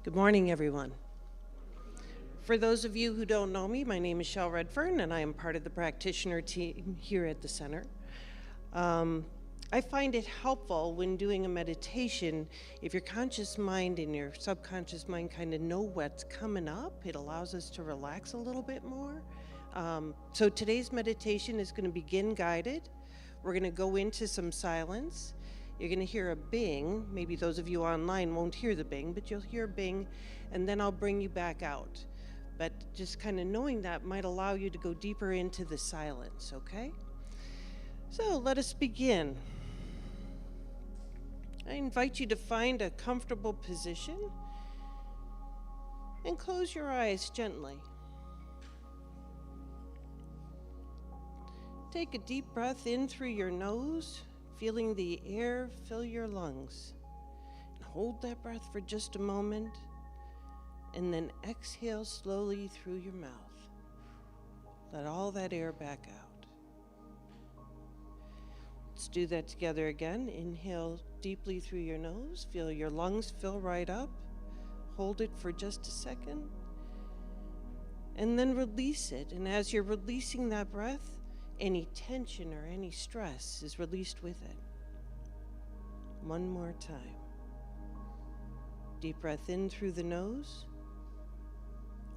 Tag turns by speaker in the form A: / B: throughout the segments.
A: Good morning, everyone. For those of you who don't know me, my name is Shel Redfern, and I am part of the practitioner team here at the center. I find it helpful when doing a meditation, if your conscious mind and your subconscious mind kind of know what's coming up, it allows us to relax a little bit more. So today's meditation is going to begin guided. We're going to go into some silence. You're going to hear a bing. Maybe those of you online won't hear the bing, but you'll hear a bing, and then I'll bring you back out. But just kind of knowing that might allow you to go deeper into the silence, okay? So let us begin. I invite you to find a comfortable position and close your eyes gently. Take a deep breath in through your nose, feeling the air fill your lungs. And hold that breath for just a moment, and then exhale slowly through your mouth. Let all that air back out. Let's do that together again. Inhale deeply through your nose. Feel your lungs fill right up. Hold it for just a second. And then release it. And as you're releasing that breath, any tension or any stress is released with it. One more time. Deep breath in through the nose.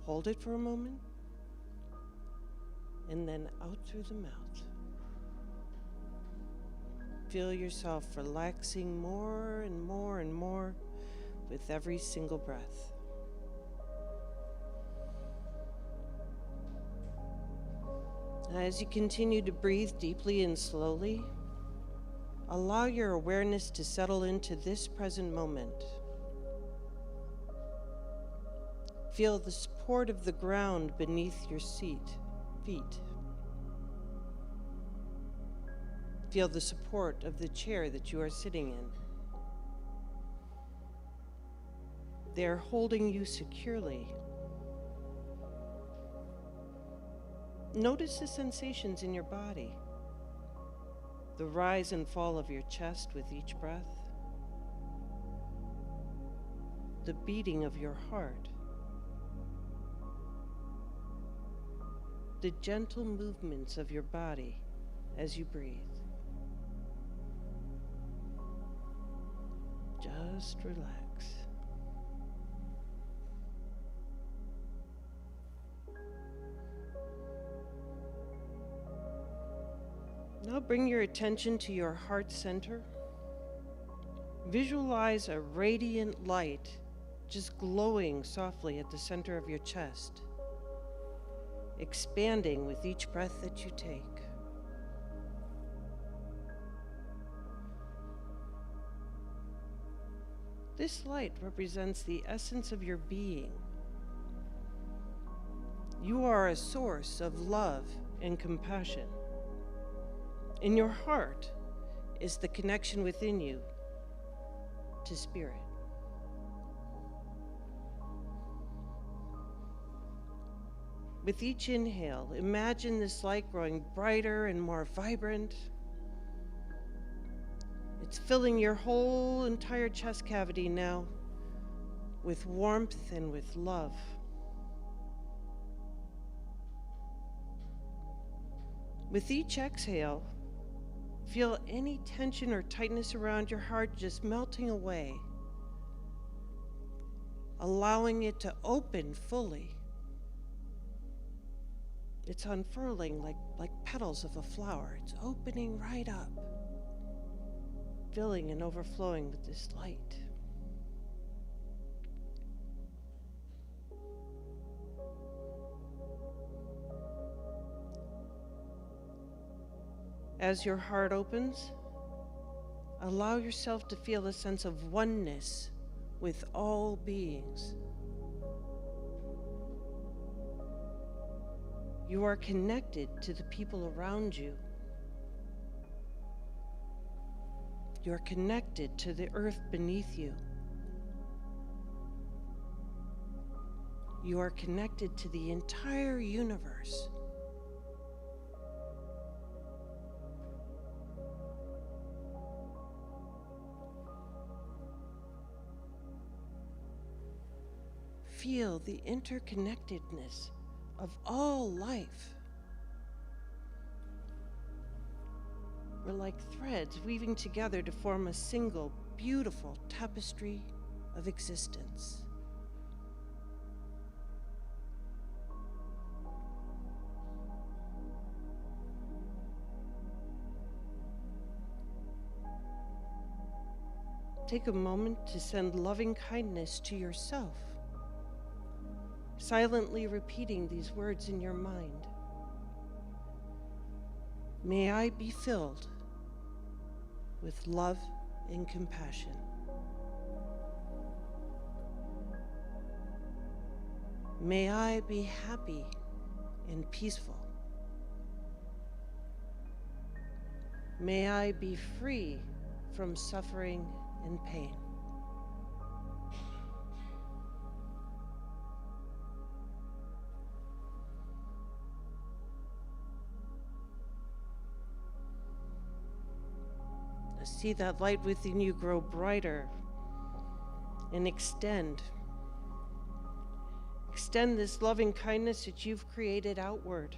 A: Hold it for a moment. And then out through the mouth. Feel yourself relaxing more and more and more with every single breath. As you continue to breathe deeply and slowly, allow your awareness to settle into this present moment. Feel the support of the ground beneath your feet. Feel the support of the chair that you are sitting in. They are holding you securely. Notice the sensations in your body, the rise and fall of your chest with each breath, the beating of your heart, the gentle movements of your body as you breathe. Just relax. Now bring your attention to your heart center. Visualize a radiant light just glowing softly at the center of your chest, expanding with each breath that you take. This light represents the essence of your being. You are a source of love and compassion. In your heart is the connection within you to spirit. With each inhale, imagine this light growing brighter and more vibrant. It's filling your whole entire chest cavity now with warmth and with love. With each exhale, feel any tension or tightness around your heart just melting away, allowing it to open fully. It's unfurling like petals of a flower. It's opening right up, filling and overflowing with this light. As your heart opens, allow yourself to feel a sense of oneness with all beings. You are connected to the people around you. You are connected to the earth beneath you. You are connected to the entire universe. feel the interconnectedness of all life. We're like threads weaving together to form a single, beautiful tapestry of existence. Take a moment to send loving kindness to yourself, silently repeating these words in your mind. May I be filled with love and compassion. May I be happy and peaceful. May I be free from suffering and pain. See that light within you grow brighter and extend. Extend this loving kindness that you've created outward.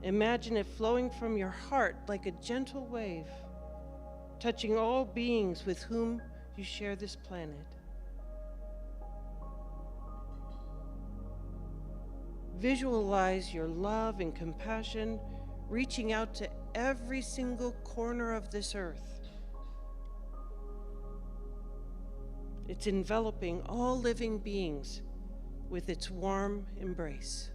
A: Imagine it flowing from your heart like a gentle wave, touching all beings with whom you share this planet. Visualize your love and compassion reaching out to every single corner of this earth. It's enveloping all living beings with its warm embrace.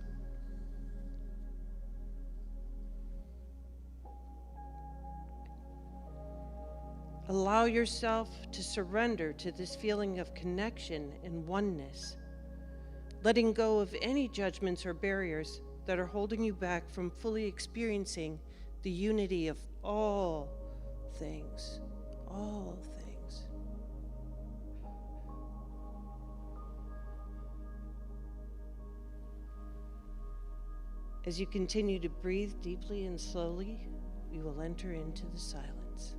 A: Allow yourself to surrender to this feeling of connection and oneness, letting go of any judgments or barriers that are holding you back from fully experiencing the unity of all things, all things. As you continue to breathe deeply and slowly, we will enter into the silence.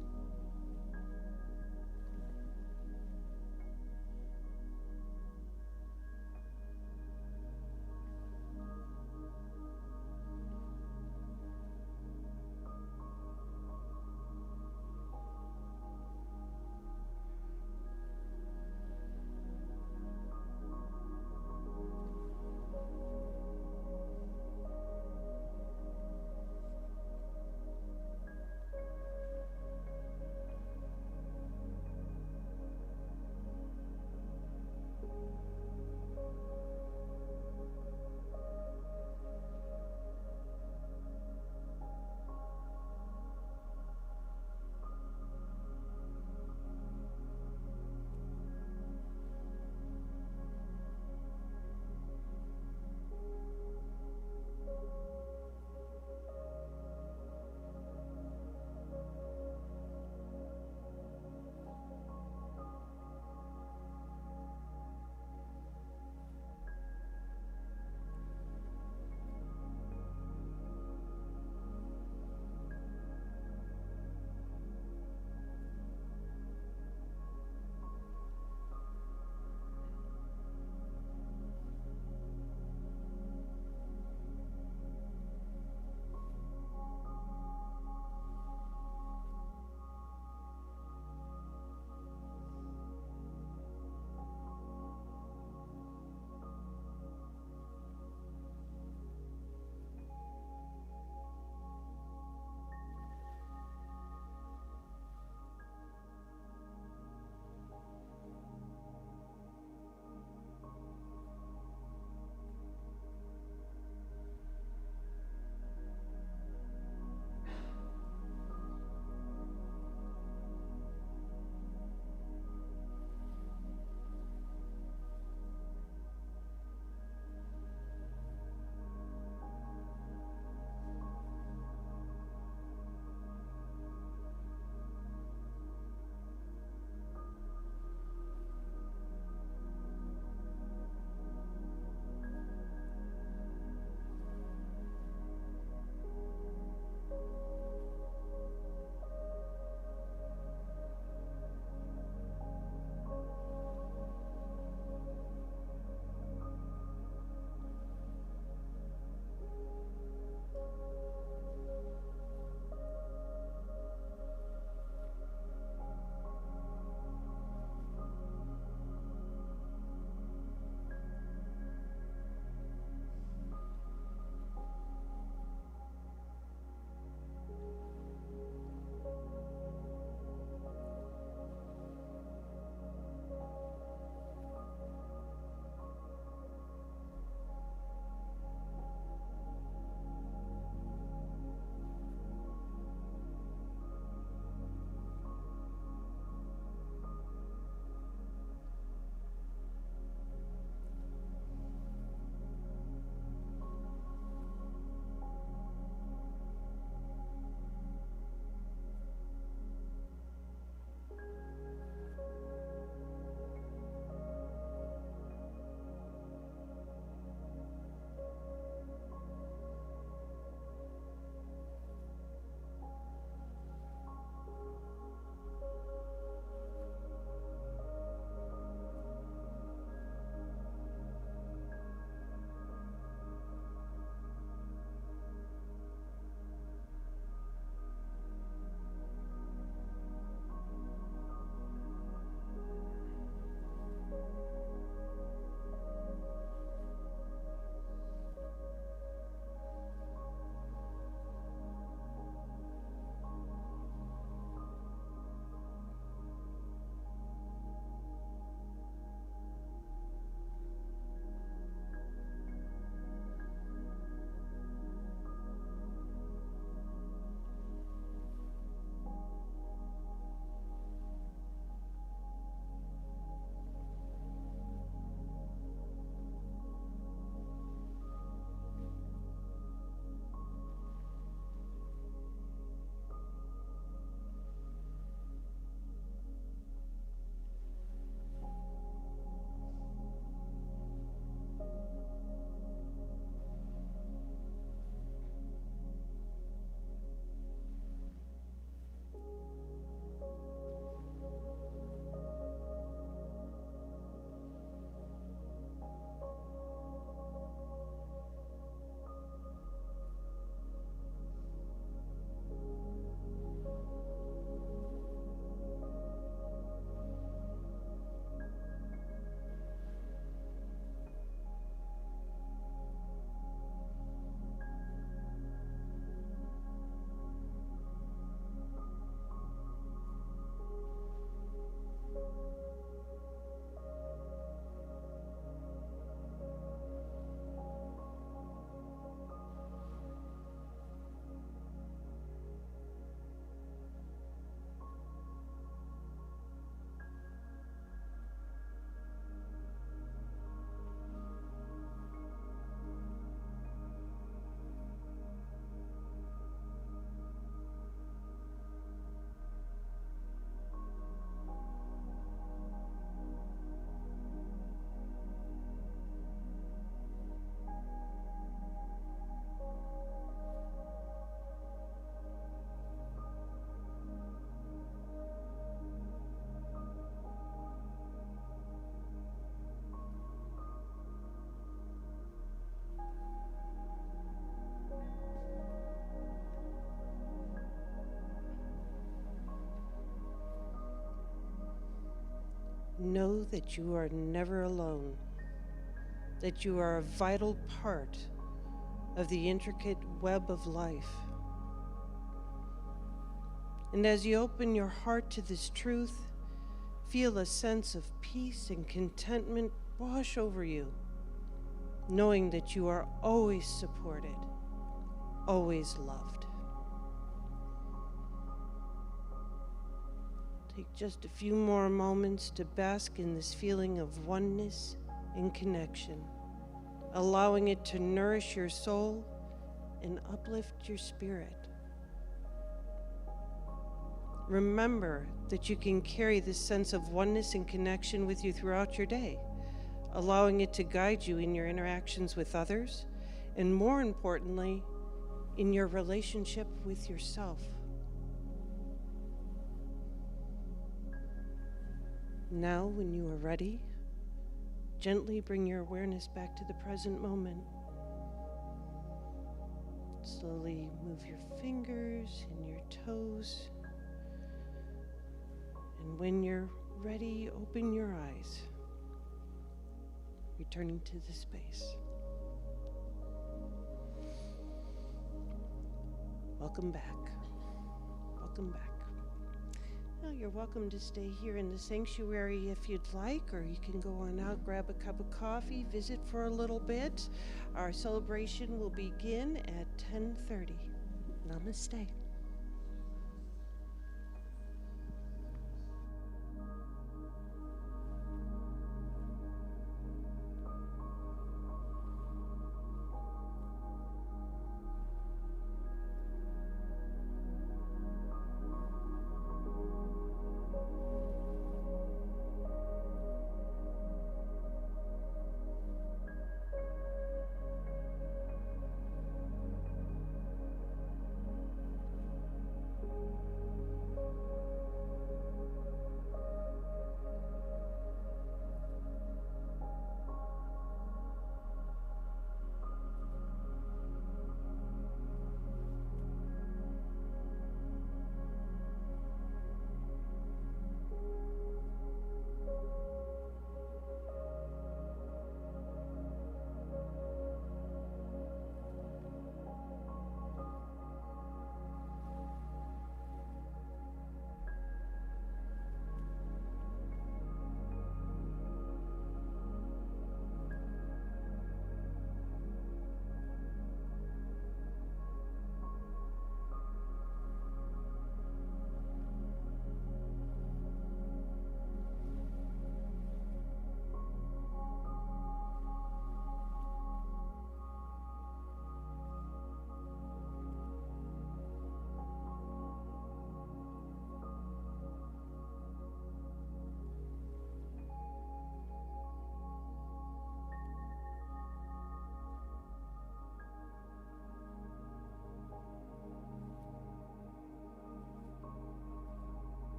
A: know that you are never alone, that you are a vital part of the intricate web of life. And as you open your heart to this truth, feel a sense of peace and contentment wash over you, knowing that you are always supported, always loved. Take just a few more moments to bask in this feeling of oneness and connection, allowing it to nourish your soul and uplift your spirit. Remember that you can carry this sense of oneness and connection with you throughout your day, allowing it to guide you in your interactions with others, and more importantly, in your relationship with yourself. Now, when you are ready, gently bring your awareness back to the present moment. Slowly move your fingers and your toes. And when you're ready, open your eyes, returning to the space. Welcome back. Welcome back. Now you're welcome to stay here in the sanctuary if you'd like, or you can go on out, grab a cup of coffee, visit for a little bit. Our celebration will begin at 10:30. Namaste.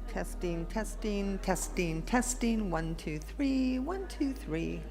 B: Testing, testing, testing, testing. 1, 2, 3, 1, 2, 3.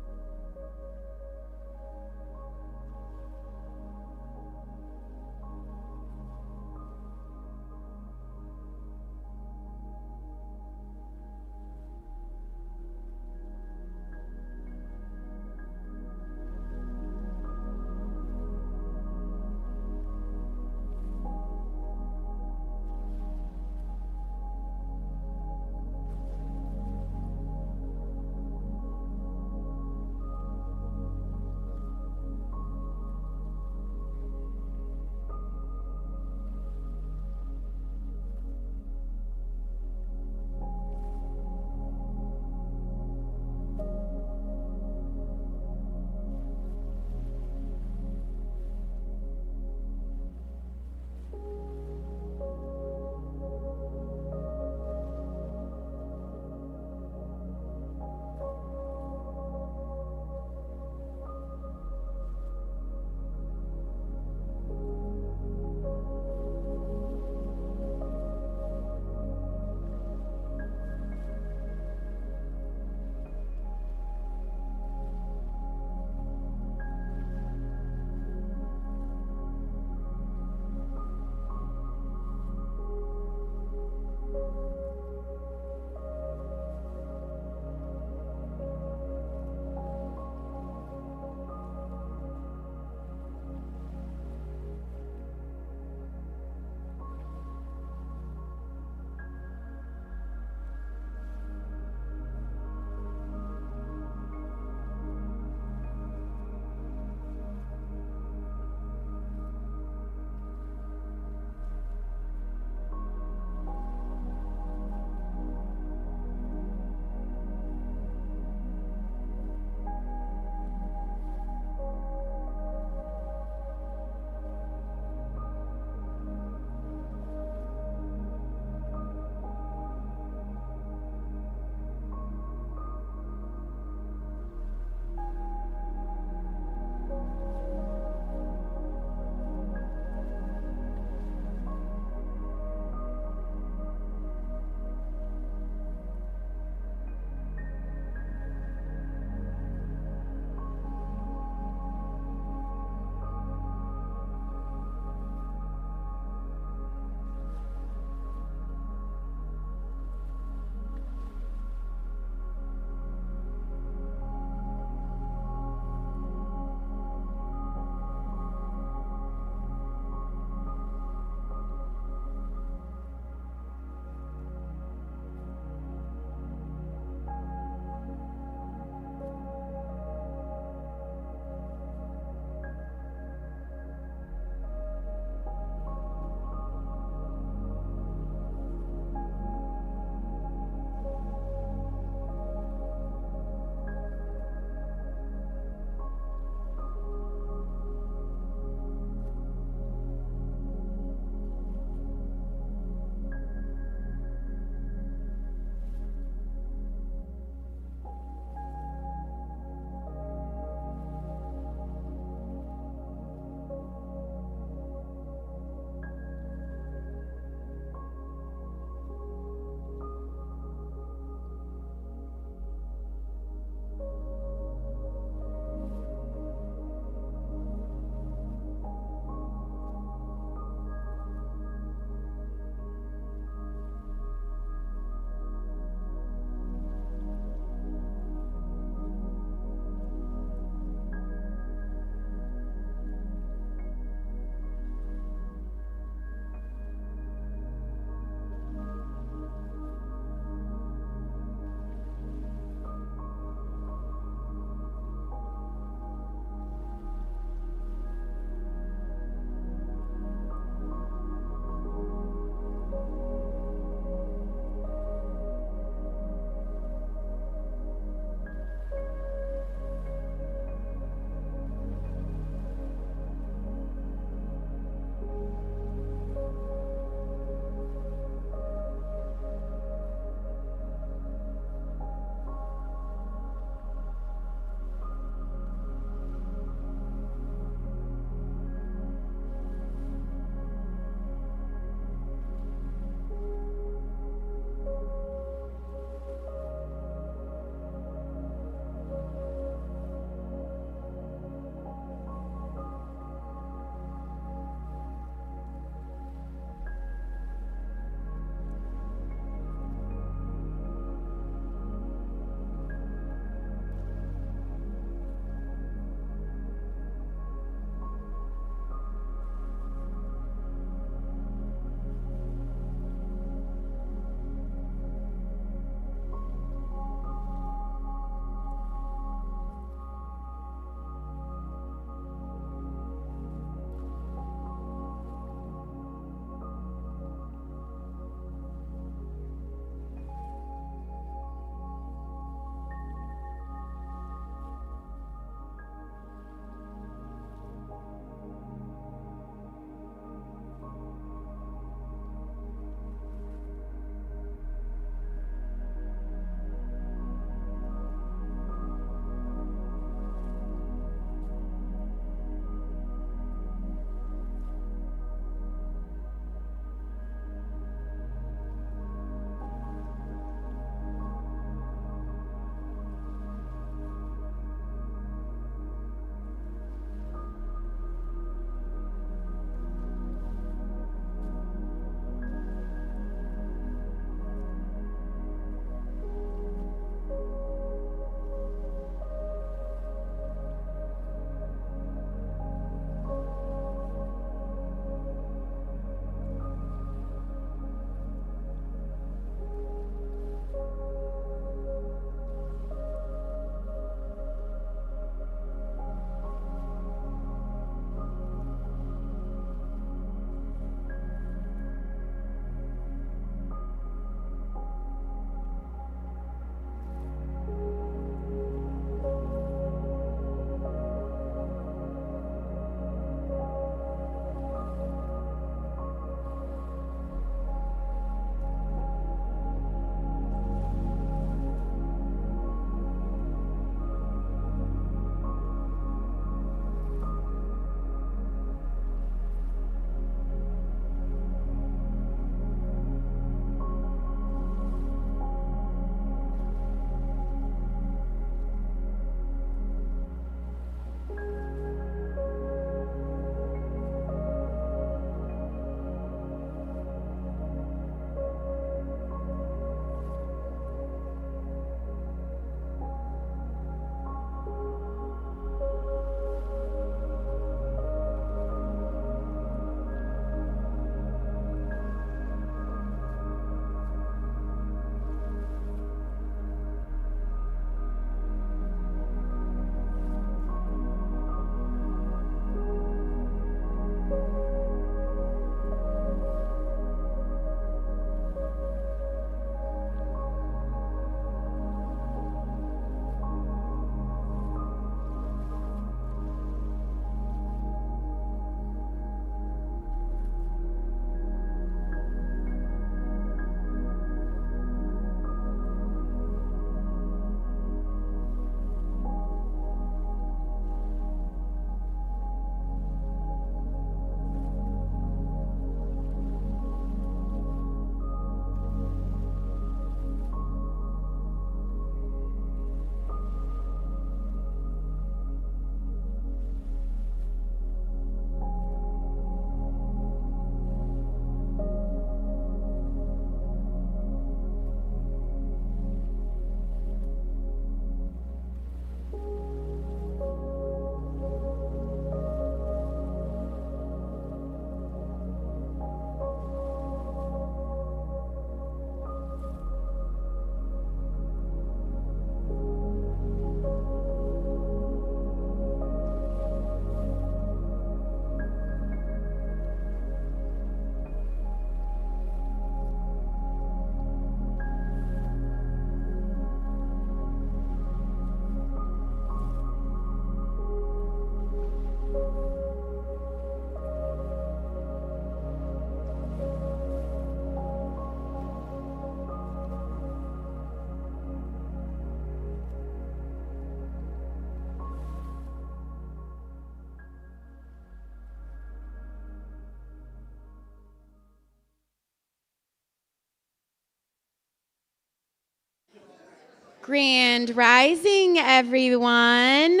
C: Grand Rising, everyone.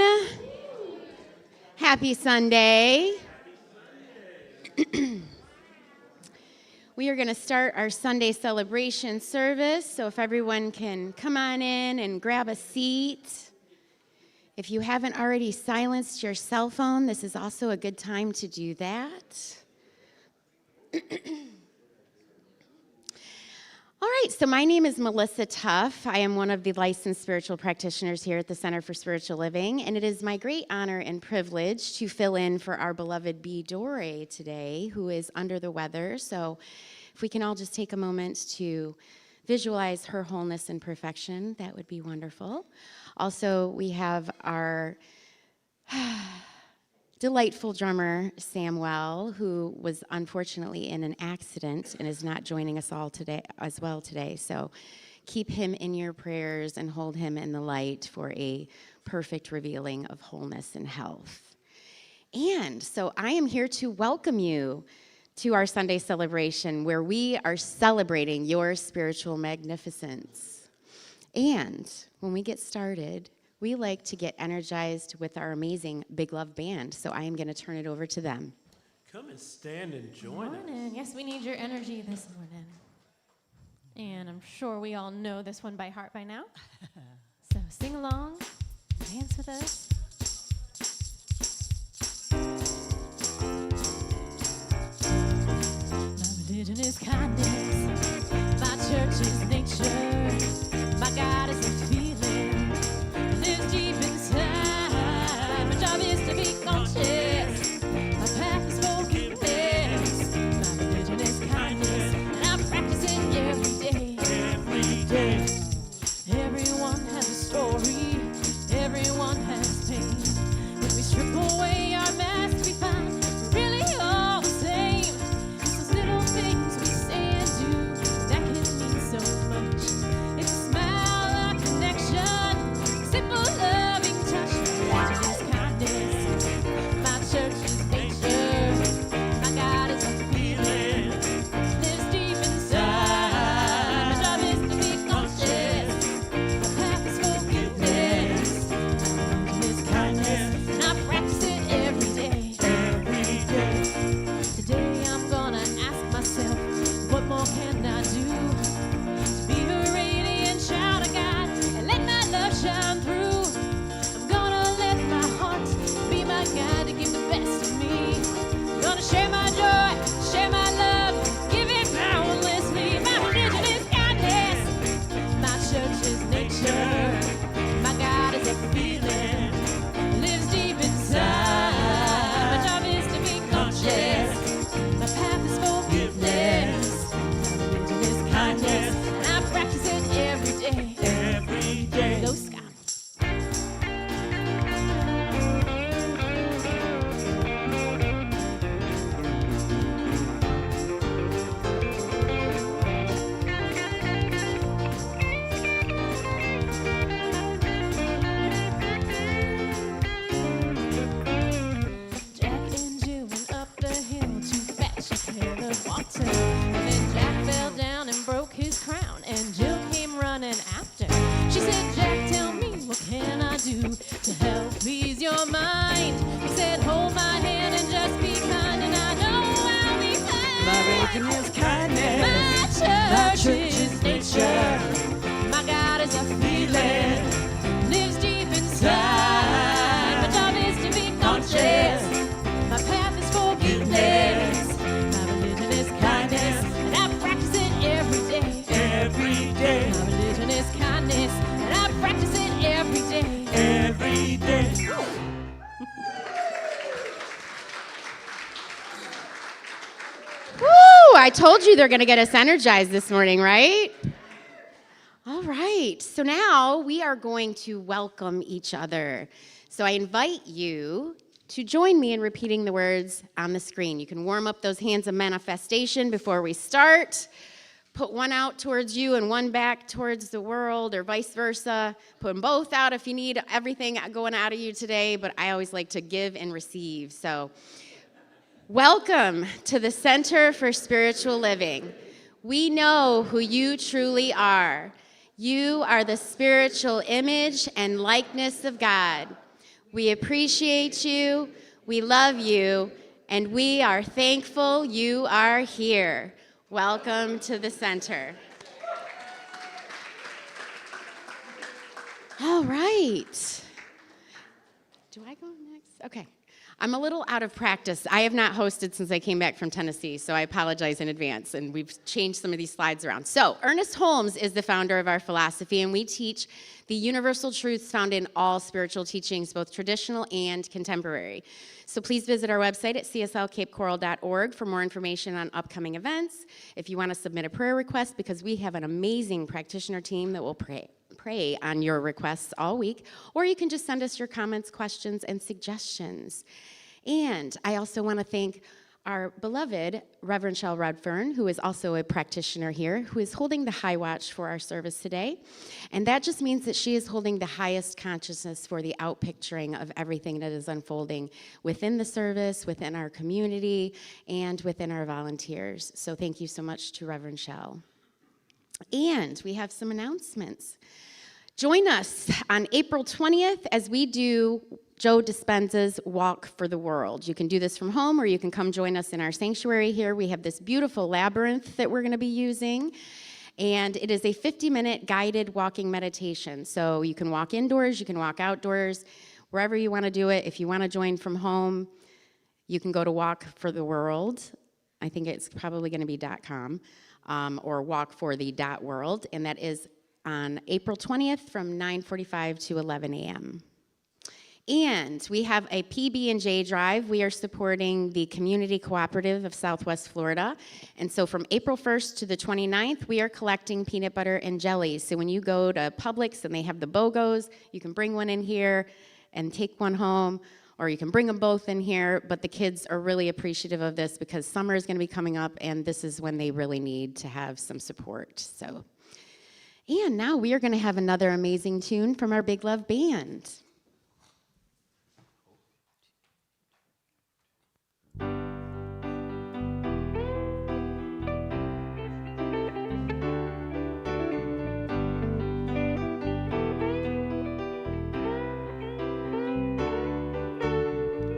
C: Happy Sunday. We are going to start our Sunday celebration service, so if everyone can come on in and grab a seat. If you haven't already silenced your cell phone, this is also a good time to do that. All right, so my name is Melissa Tuff. I am one of the licensed spiritual practitioners here at the Center for Spiritual Living, and it is my great honor and privilege to fill in for our beloved Bea Dore today, who is under the weather. So if we can all just take a moment to visualize her wholeness and perfection, that would be wonderful. Also, we have our delightful drummer, Samuel, who was unfortunately in an accident and is not joining us all today as well today. So keep him in your prayers and hold him in the light for a perfect revealing of wholeness and health. And so I am here to welcome you to our Sunday celebration where we are celebrating your spiritual magnificence. And when we get started, we like to get energized with our amazing Big Love Band, so I am going to turn it over to them.
D: Come and stand and join us.
E: Yes, we need your energy this morning. And I'm sure we all know this one by heart by now. So sing along, dance with us. My religion is kindness, my church is nature, my God is a feeling. Lives deep inside. My job is to be conscious. My path is forgiveness. My religion is kindness, and I practice it every day. Every day. Everyone has a story. Everyone has pain. If we strip away our masks, we find we're really all the same. It's those little things we say and do that can mean so much. It's a smile, a connection. Simple, loving touch. My religion is kindness. My church is nature. My God is a feeling. Lives deep inside. My job is to be conscious. My path is forgiveness. My religion is kindness. And I practice it every day. Every day. Today I'm gonna ask myself, what more can I do to be a radiant child of God and let my love shine through? I'm gonna let my heart be my guide to give the best of me. Gonna share my joy, share my love, give it boundlessly. My religion is kindness, my church is nature, my God is a feeling, lives deep inside. My job is to be conscious, my path is forgiveness. My religion is kindness, and I practice it every day.
D: Every day.
E: Go Scott. Jack and Jill went up the hill to fetch a pail of water. And then Jack fell down and broke his crown, and Jill came running after. She said, Jack, tell me, what can I do to help please your mind? He said, hold my hand and just be kind, and I know I'll be fine.
B: My religion is kindness.
E: My church is nature. My God is a feeling. Lives deep inside. My job is to be conscious. My path is forgiveness. My religion is kindness, and I practice it every day.
D: Every day.
E: My religion is kindness, and I practice it every day.
D: Every day.
C: Woo! I told you they're going to get us energized this morning, right? All right. So now we are going to welcome each other. So I invite you to join me in repeating the words on the screen. You can warm up those hands of manifestation before we start. Put one out towards you and one back towards the world, or vice versa. Put them both out if you need everything going out of you today, but I always like to give and receive. So welcome to the Center for Spiritual Living. We know who you truly are. You are the spiritual image and likeness of God. We appreciate you, we love you, and we are thankful you are here. Welcome to the center. All right. Do I go next? Okay. I'm a little out of practice. I have not hosted since I came back from Tennessee, so I apologize in advance, and we've changed some of these slides around. So, Ernest Holmes is the founder of our philosophy, and we teach the universal truths found in all spiritual teachings, both traditional and contemporary. So please visit our website at cslcapecoral.org for more information on upcoming events. If you want to submit a prayer request, because we have an amazing practitioner team that will pray on your requests all week, or you can just send us your comments, questions, and suggestions. And I also want to thank our beloved Reverend Shell Redfern, who is also a practitioner here, who is holding the high watch for our service today. And that just means that she is holding the highest consciousness for the outpicturing of everything that is unfolding within the service, within our community, and within our volunteers. So thank you so much to Reverend Shell. And we have some announcements. Join us on April 20th as we do Joe Dispenza's Walk for the World. You can do this from home, or you can come join us in our sanctuary here. We have this beautiful labyrinth that we're going to be using, and it is a 50-minute guided walking meditation. So you can walk indoors, you can walk outdoors, wherever you want to do it. If you want to join from home, you can go to Walk for the World. I think it's probably going to be .com, or walkforthe.world, and that is on April 20th from 9:45 to 11 a.m. And we have a PB&J drive. We are supporting the Community Cooperative of Southwest Florida. And so from April 1st to the 29th, we are collecting peanut butter and jelly. So when you go to Publix and they have the BOGOs, you can bring one in here and take one home, or you can bring them both in here. But the kids are really appreciative of this because summer is going to be coming up, and this is when they really need to have some support. So, and now we are going to have another amazing tune from our Big Love Band.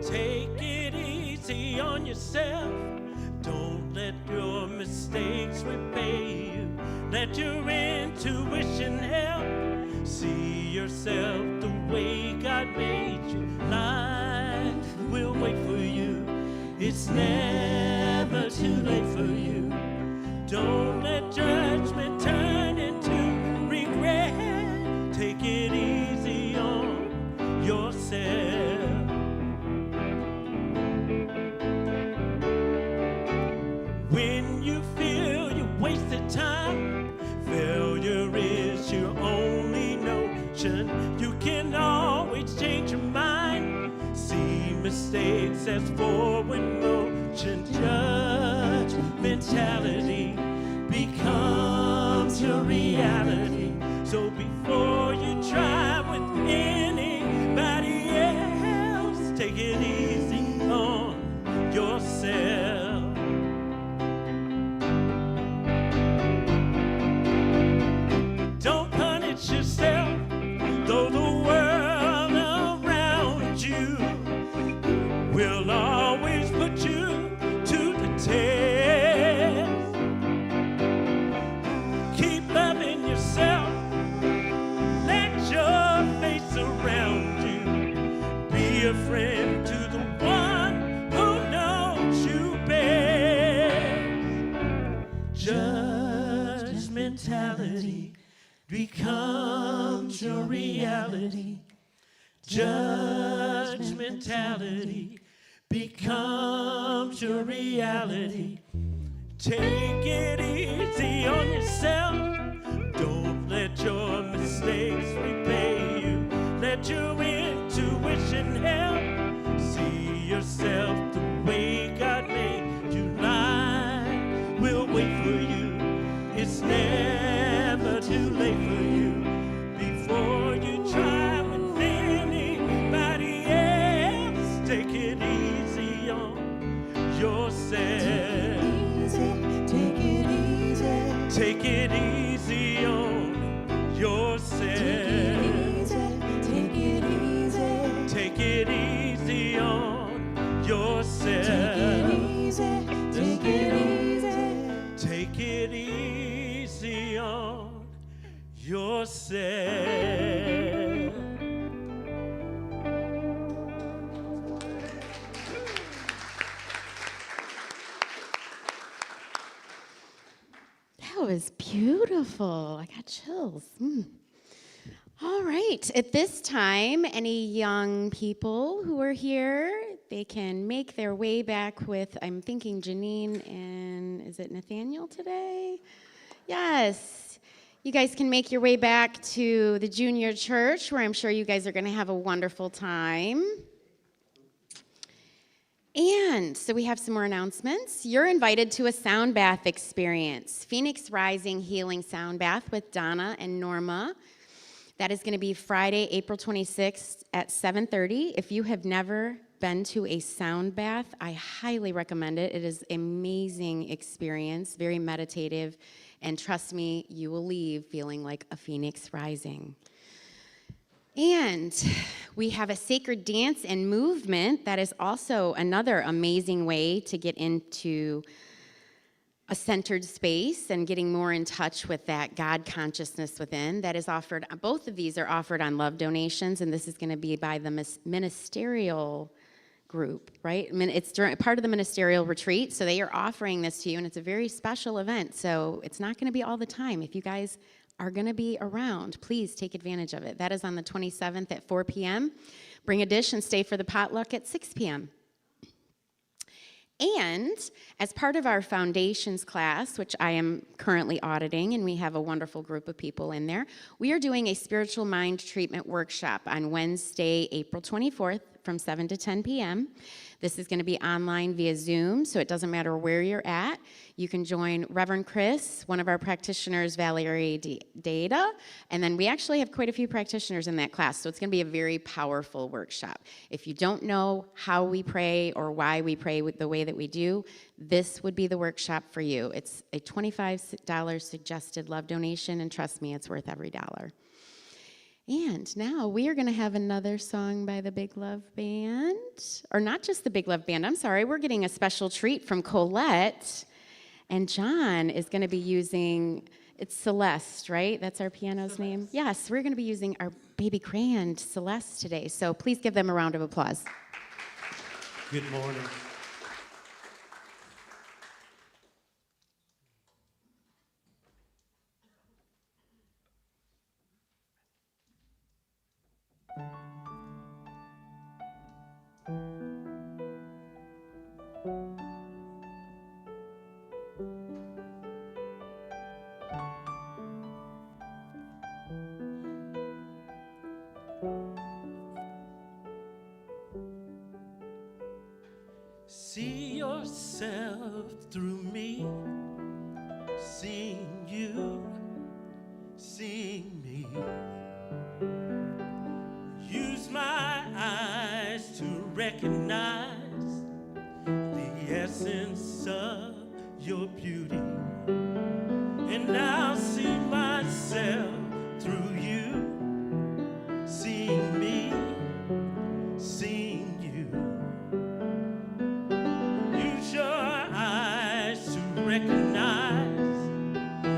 D: Take it easy on yourself. Don't let your mistakes repay you. Let your intuition help. See yourself the way God made you. Life will wait for you. It's never too late for you. Don't let judgment turn into regret. Take it easy on yourself. When you feel you wasted time, failure is your only notion. You can always change your mind. See mistakes as forward motion. Judge mentality becomes your reality. So before you try with anybody else, take it easy on yourself. Don't punish yourself, though the world around you will always put you to the test. Keep loving yourself, let your face around you. Be a friend to the one who knows you best. Judge mentality becomes your reality. Judge mentality becomes your reality. Take it easy on yourself. Don't let your mistakes repay you. Let your intuition help. See yourself the way God made you. Life will wait for you. It's never too late for you. Before you try with anybody else, take it easy on yourself.
B: Take it easy.
D: Take it easy on yourself.
C: That was beautiful. I got chills. All right. At this time, any young people who are here, they can make their way back with, I'm thinking Janine and, is it Nathaniel today? Yes. You guys can make your way back to the junior church, where I'm sure you guys are going to have a wonderful time. And so we have some more announcements. You're invited to a sound bath experience, Phoenix Rising Healing Sound Bath with Donna and Norma. That is going to be Friday, April 26th at 7:30. If you have never been to a sound bath, I highly recommend it. It is an amazing experience, very meditative, and trust me, you will leave feeling like a phoenix rising. And we have a sacred dance and movement that is also another amazing way to get into a centered space and getting more in touch with that God consciousness within. That is offered, both of these are offered on love donations, and this is going to be by the ministerial group, right? I mean, it's part of the ministerial retreat, so they are offering this to you, and it's a very special event, so it's not going to be all the time. If you guys are going to be around, please take advantage of it. That is on the 27th at 4 p.m. Bring a dish and stay for the potluck at 6 p.m. And as part of our foundations class, which I am currently auditing, and we have a wonderful group of people in there, we are doing a spiritual mind treatment workshop on Wednesday, April 24th from 7 to 10 p.m. This is going to be online via Zoom, so it doesn't matter where you're at. You can join Reverend Chris, one of our practitioners, Valerie Data, and then we actually have quite a few practitioners in that class, so it's going to be a very powerful workshop. If you don't know how we pray or why we pray with the way that we do, this would be the workshop for you. It's a $25 suggested love donation, and trust me, it's worth every dollar. And now we are going to have another song by the Big Love Band. Or not just the Big Love Band, I'm sorry. We're getting a special treat from Colette. And John is going to be using, it's Celeste, right? That's our piano's name? Yes, we're going to be using our baby grand, Celeste, today. So please give them a round of applause.
D: Good morning. See yourself through me, seeing you, seeing me. Use my eyes to recognize the essence of your beauty, and I'll see myself through you, seeing me, seeing you. Use your eyes to recognize the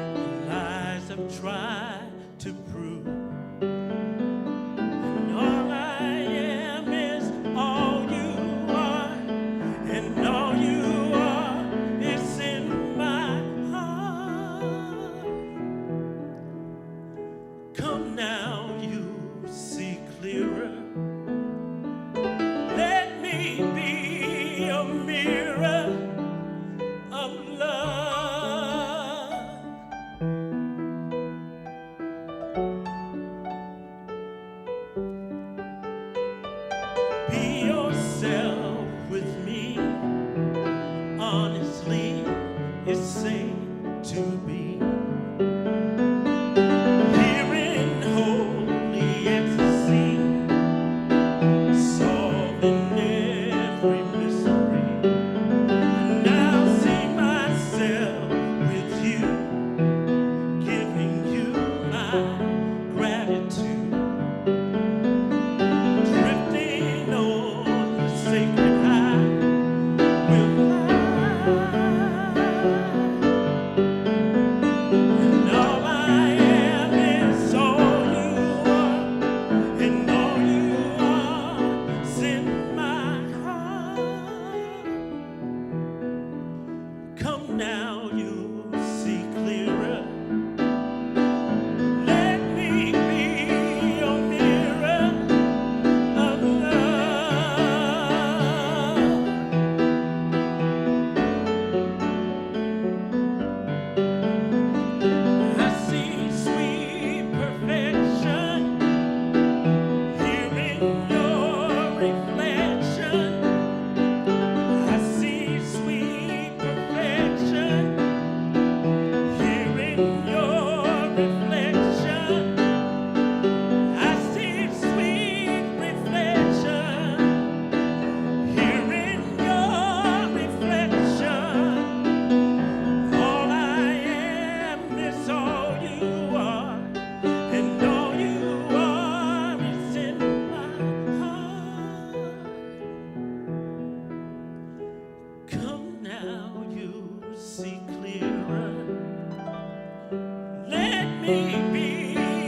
D: lies I've tried to prove. And all I am is all you are, and all you are is in my heart. Come now, you see clearer. Let me be a mirror of love. Be yourself with me. Honestly, it's safe to be. Here in holy ecstasy, solving every mystery. And I'll see myself with you, giving you my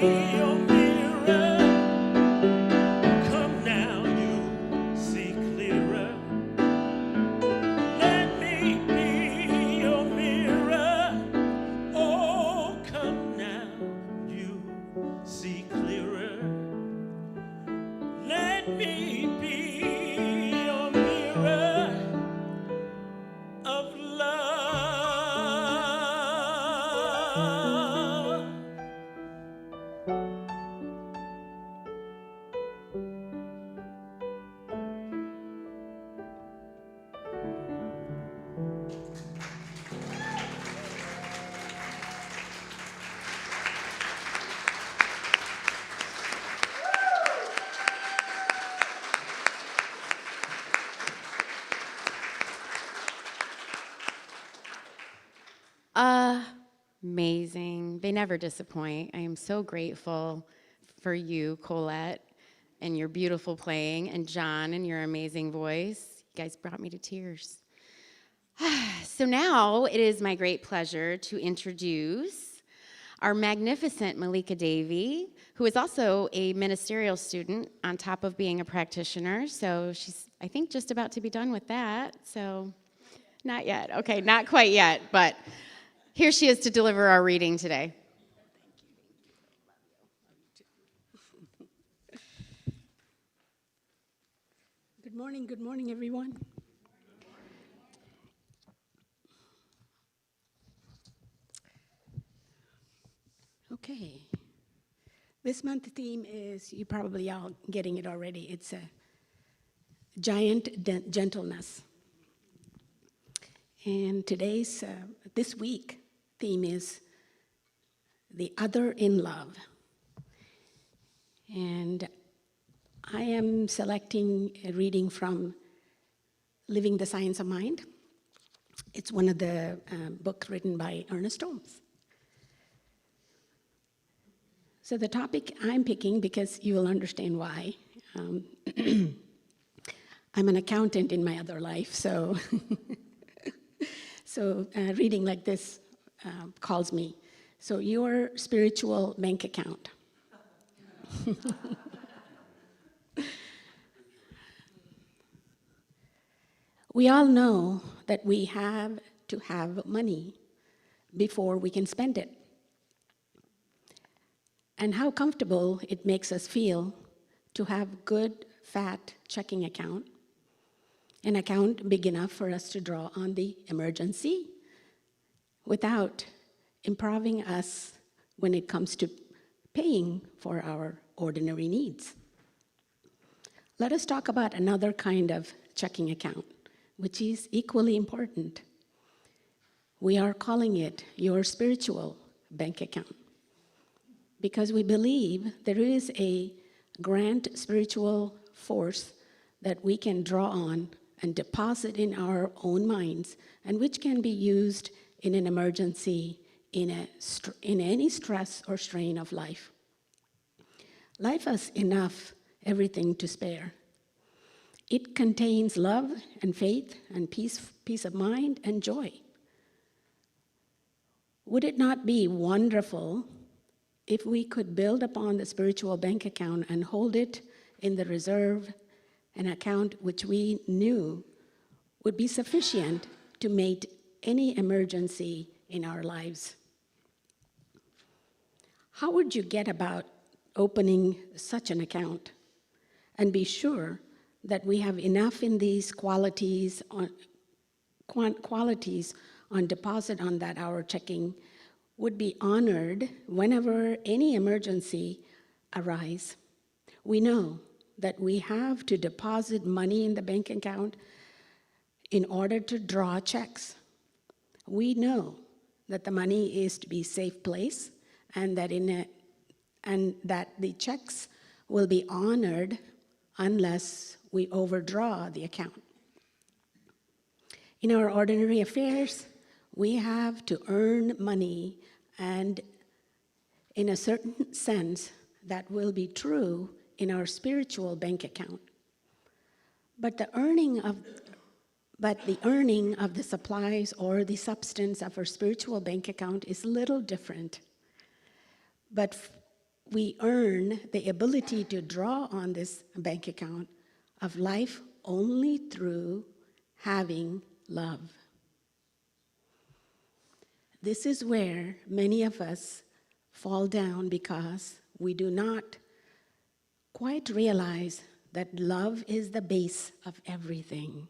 D: your mirror. Come now, you see clearer. Let me be your mirror. Oh, come now, you see clearer. Let me be your mirror of love.
C: Amazing. They never disappoint. I am so grateful for you, Colette, and your beautiful playing, and John, and your amazing voice. You guys brought me to tears. So now it is my great pleasure to introduce our magnificent Malika Davey, who is also a ministerial student on top of being a practitioner. So she's, I think, just about to be done with that. So not yet. Okay, not quite yet, but here she is to deliver our reading today.
F: Good morning, everyone. Okay. This month's theme is, you probably all getting it already, it's a giant gentleness. And today's, this week, theme is the other in love. And I am selecting a reading from Living the Science of Mind. It's one of the books written by Ernest Holmes. So the topic I'm picking, because you will understand why, I'm an accountant in my other life, so reading like this calls me. So your spiritual bank account. We all know that we have to have money before we can spend it. And how comfortable it makes us feel to have good, fat checking account, an account big enough for us to draw on the emergency without improving us when it comes to paying for our ordinary needs. Let us talk about another kind of checking account, which is equally important. We are calling it your spiritual bank account, because we believe there is a grand spiritual force that we can draw on and deposit in our own minds, and which can be used in an emergency, in any stress or strain of life. Life has enough, everything to spare. It contains love and faith and peace of mind and joy. Would it not be wonderful if we could build upon the spiritual bank account and hold it in the reserve, an account which we knew would be sufficient to meet any emergency in our lives? How would you get about opening such an account and be sure that we have enough in these qualities on deposit on that our checking would be honored whenever any emergency arise? We know that we have to deposit money in the bank account in order to draw checks. We know that the money is to be safe place, and that the checks will be honored unless we overdraw the account. In our ordinary affairs, we have to earn money, and in a certain sense, that will be true in our spiritual bank account. But the earning of the supplies or the substance of our spiritual bank account is little different. But we earn the ability to draw on this bank account of life only through having love. This is where many of us fall down because we do not quite realize that love is the base of everything.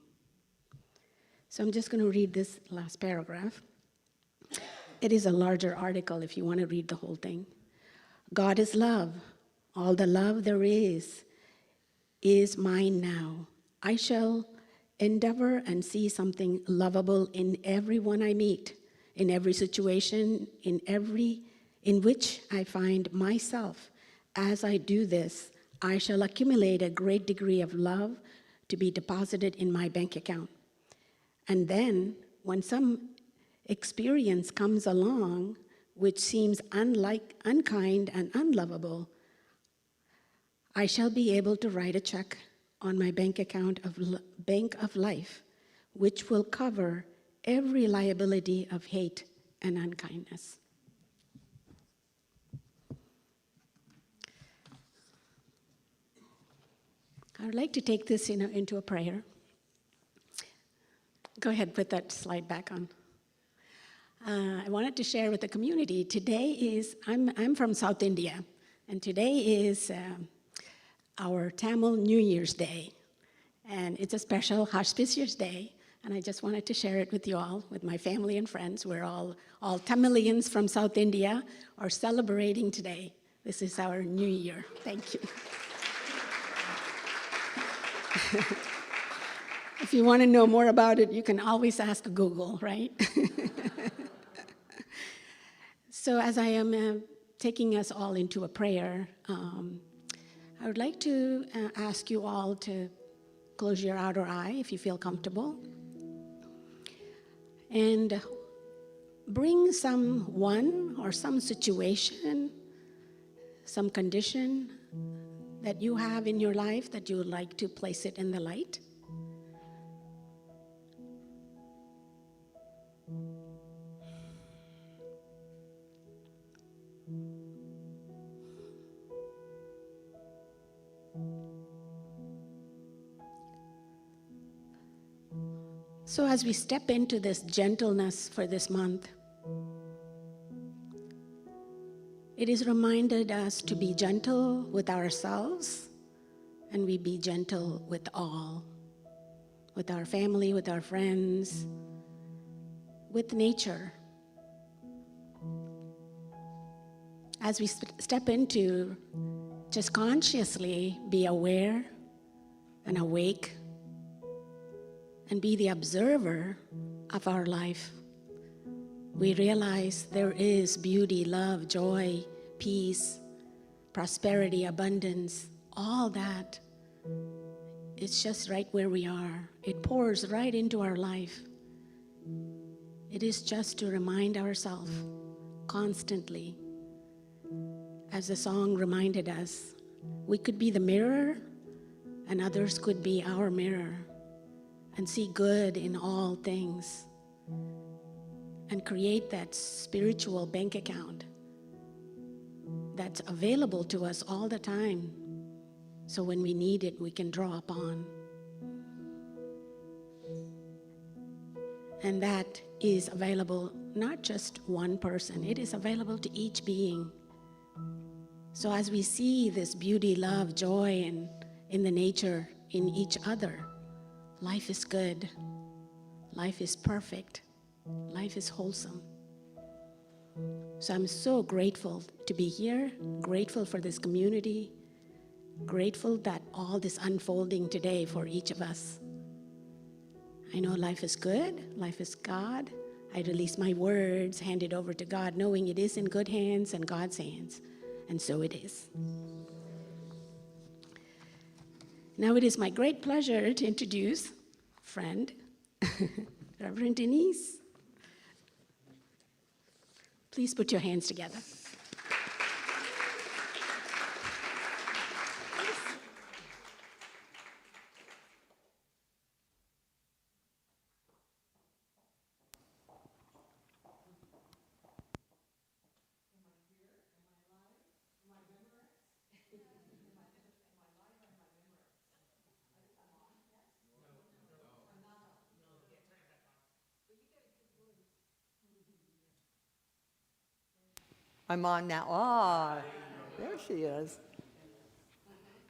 F: So I'm just going to read this last paragraph. It is a larger article if you want to read the whole thing. God is love. All the love there is mine now. I shall endeavor and see something lovable in everyone I meet, in every situation, in which I find myself. As I do this, I shall accumulate a great degree of love to be deposited in my bank account. And then, when some experience comes along which seems unkind and unlovable, I shall be able to write a check on my bank account of Bank of Life, which will cover every liability of hate and unkindness. I would like to take this into a prayer. Go ahead, put that slide back on. I wanted to share with the community. Today is, I'm from South India, and today is our Tamil New Year's Day. And it's a special auspicious day, and I just wanted to share it with you all, with my family and friends. We're all Tamilians from South India are celebrating today. This is our New Year. Thank you. If you want to know more about it, you can always ask Google, right? So as I am taking us all into a prayer, I would like to ask you all to close your outer eye if you feel comfortable, and bring someone or some situation, some condition that you have in your life that you would like to place it in the light. So as we step into this gentleness for this month, it is reminded us to be gentle with ourselves, and we be gentle with all, with our family, with our friends, with nature. As we step into just consciously be aware and awake and be the observer of our life, we realize there is beauty, love, joy, peace, prosperity, abundance, all that. It's just right where we are. It pours right into our life. It is just to remind ourselves constantly, as the song reminded us, we could be the mirror and others could be our mirror, and see good in all things, and create that spiritual bank account that's available to us all the time, so when we need it, we can draw upon. And that is available not just one person, it is available to each being. So as we see this beauty, love, joy, and in the nature, in each other, life is good, life is perfect, life is wholesome. So I'm so grateful to be here, grateful for this community, grateful that all this unfolding today for each of us. I know life is good, life is God. I release my words, hand it over to God, knowing it is in good hands and God's hands, and so it is. Now it is my great pleasure to introduce friend, Reverend Denise. Please put your hands together.
B: I'm on now. Ah, there she is.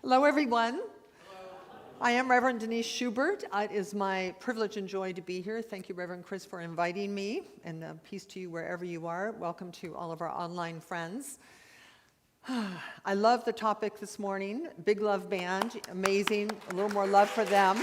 B: Hello, everyone. I am Reverend Denise Schubert. It is my privilege and joy to be here. Thank you, Reverend Chris, for inviting me, and peace to you wherever you are. Welcome to all of our online friends. I love the topic this morning. Big Love Band, amazing. A little more love for them.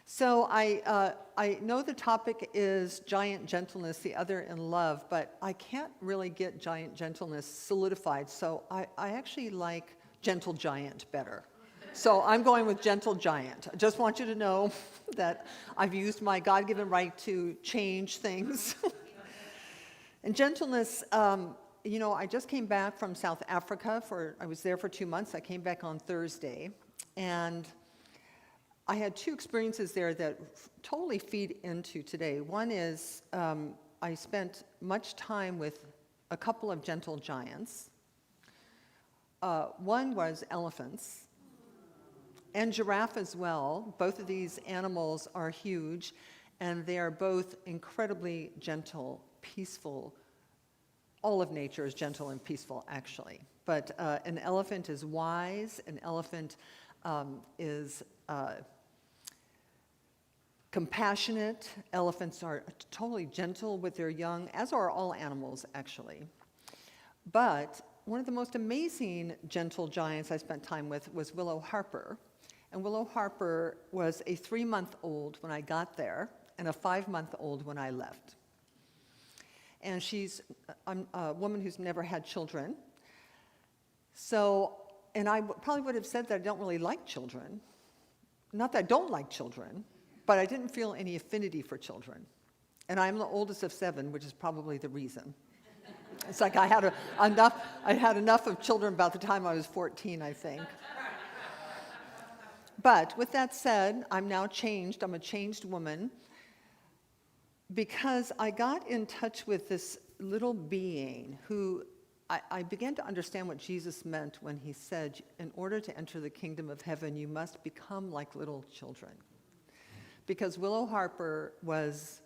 B: So I know the topic is giant gentleness, the other in love, but I can't really get giant gentleness solidified, so I actually like gentle giant better. So I'm going with gentle giant. I just want you to know that I've used my God-given right to change things. And gentleness, I just came back from South Africa. I was there for 2 months. I came back on Thursday, and I had 2 experiences there that totally feed into today. One is I spent much time with a couple of gentle giants. One was elephants and giraffe as well. Both of these animals are huge, and they are both incredibly gentle, peaceful. All of nature is gentle and peaceful, actually. But an elephant is wise. An elephant is compassionate. Elephants are totally gentle with their young, as are all animals, actually. But one of the most amazing gentle giants I spent time with was Willow Harper. And Willow Harper was a 3-month-old when I got there and a 5-month-old when I left. And she's a woman who's never had children. So, and I probably would have said that I don't really like children. Not that I don't like children, but I didn't feel any affinity for children. And I'm the oldest of 7, which is probably the reason. It's like I had enough of children about the time I was 14, I think. But with that said, I'm now changed. I'm a changed woman because I got in touch with this little being who I began to understand what Jesus meant when he said, in order to enter the kingdom of heaven, you must become like little children. Because Willow Harper was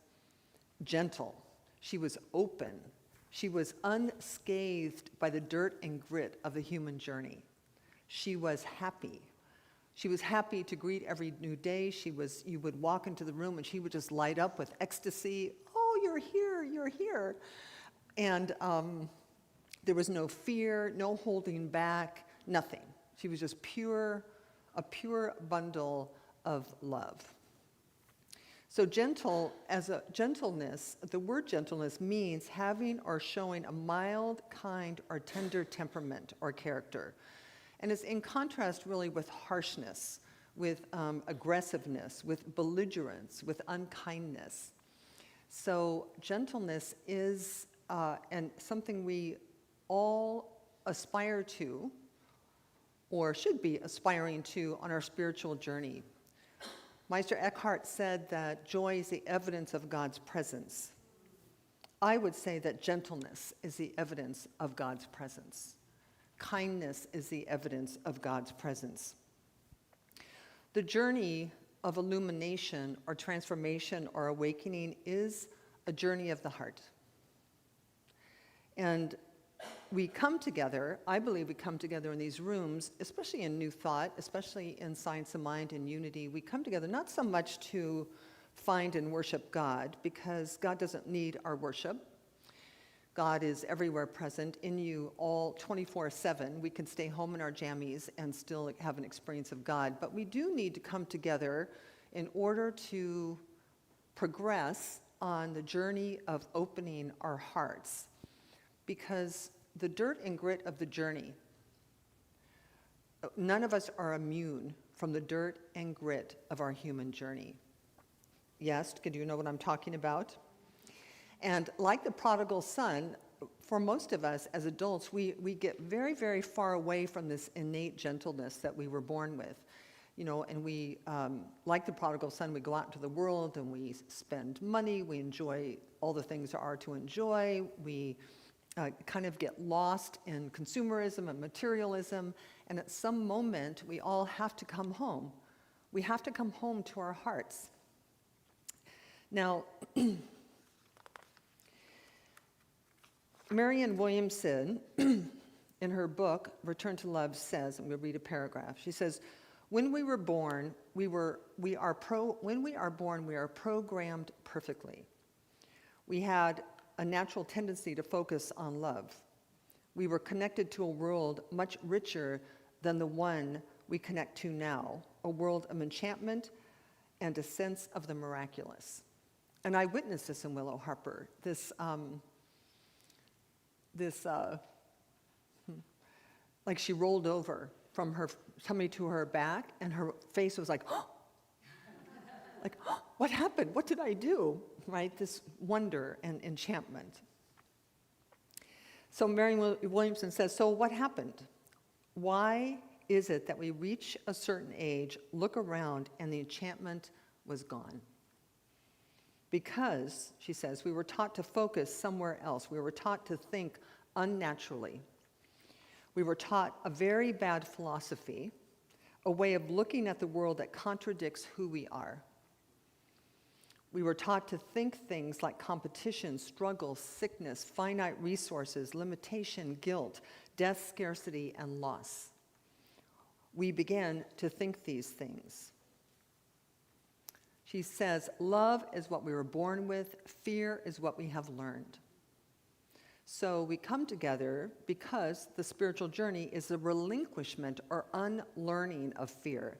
B: gentle. She was open. She was unscathed by the dirt and grit of the human journey. She was happy. She was happy to greet every new day. You would walk into the room and she would just light up with ecstasy. Oh, you're here, you're here. And there was no fear, no holding back, nothing. She was just a pure bundle of love. So gentleness, the word gentleness means having or showing a mild, kind, or tender temperament or character. And it's in contrast really with harshness, with aggressiveness, with belligerence, with unkindness. So gentleness is and something we all aspire to, or should be aspiring to on our spiritual journey. Meister Eckhart said that joy is the evidence of God's presence. I would say that gentleness is the evidence of God's presence. Kindness is the evidence of God's presence. The journey of illumination or transformation or awakening is a journey of the heart. And we come together, I believe we come together in these rooms, especially in New Thought, especially in Science of Mind and Unity. We come together not so much to find and worship God, because God doesn't need our worship. God is everywhere present in you all 24/7. We can stay home in our jammies and still have an experience of God. But we do need to come together in order to progress on the journey of opening our hearts. Because the dirt and grit of the journey, none of us are immune from the dirt and grit of our human journey. Yes, do you know what I'm talking about? And like the prodigal son, for most of us as adults, we get very, very far away from this innate gentleness that we were born with. And we, like the prodigal son, we go out into the world and we spend money, we enjoy all the things there are to enjoy, we kind of get lost in consumerism and materialism, and at some moment we all have to come home. We have to come home to our hearts. Now, Marianne Williamson, in her book, Return to Love, says, I'm going to read a paragraph. She says, when we are born, we are programmed perfectly. We had a natural tendency to focus on love. We were connected to a world much richer than the one we connect to now, a world of enchantment and a sense of the miraculous. And I witnessed this in Willow Harper, like she rolled over from her tummy to her back, and her face was like, oh! Like, oh, what happened? What did I do? Right? This wonder and enchantment. So Marianne Williamson says, so what happened? Why is it that we reach a certain age, look around, and the enchantment was gone? Because, she says, we were taught to focus somewhere else. We were taught to think unnaturally. We were taught a very bad philosophy, a way of looking at the world that contradicts who we are. We were taught to think things like competition, struggle, sickness, finite resources, limitation, guilt, death, scarcity, and loss. We began to think these things. She says, love is what we were born with, fear is what we have learned. So we come together because the spiritual journey is the relinquishment or unlearning of fear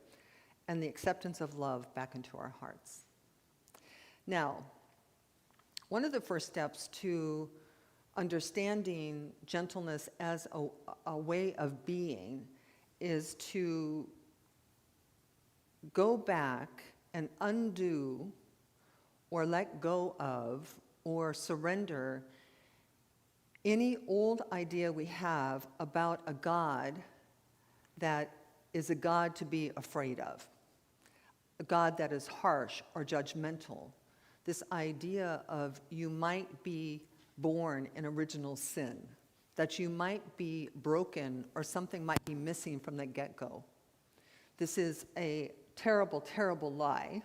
B: and the acceptance of love back into our hearts. Now, one of the first steps to understanding gentleness as a way of being is to go back and undo or let go of or surrender any old idea we have about a God that is a God to be afraid of, a God that is harsh or judgmental. This idea of you might be born in original sin, that you might be broken or something might be missing from the get-go. This is a terrible, terrible lie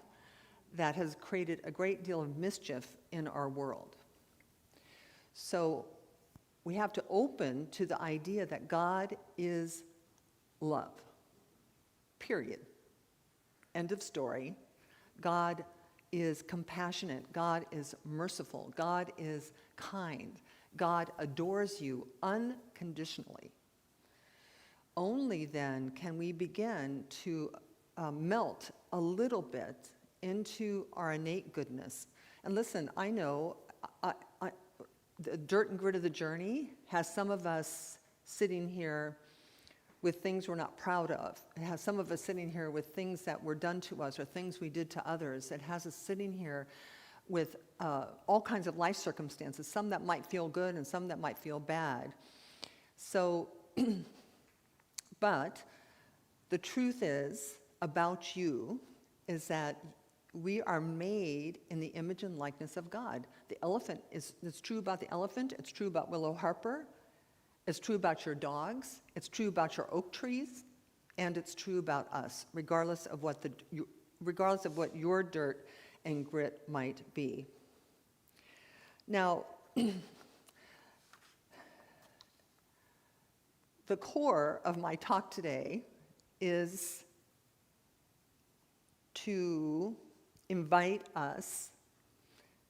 B: that has created a great deal of mischief in our world. So we have to open to the idea that God is love, period. End of story. God is compassionate. God is merciful. God is kind. God adores you unconditionally. Only then can we begin to melt a little bit into our innate goodness. And listen, I know the dirt and grit of the journey has some of us sitting here with things we're not proud of. It has some of us sitting here with things that were done to us or things we did to others. It has us sitting here with all kinds of life circumstances, some that might feel good and some that might feel bad. So, but the truth is about you is that we are made in the image and likeness of God. The elephant it's true about the elephant, it's true about Willow Harper, it's true about your dogs, it's true about your oak trees, and it's true about us, regardless of what your dirt and grit might be. Now, the core of my talk today is to invite us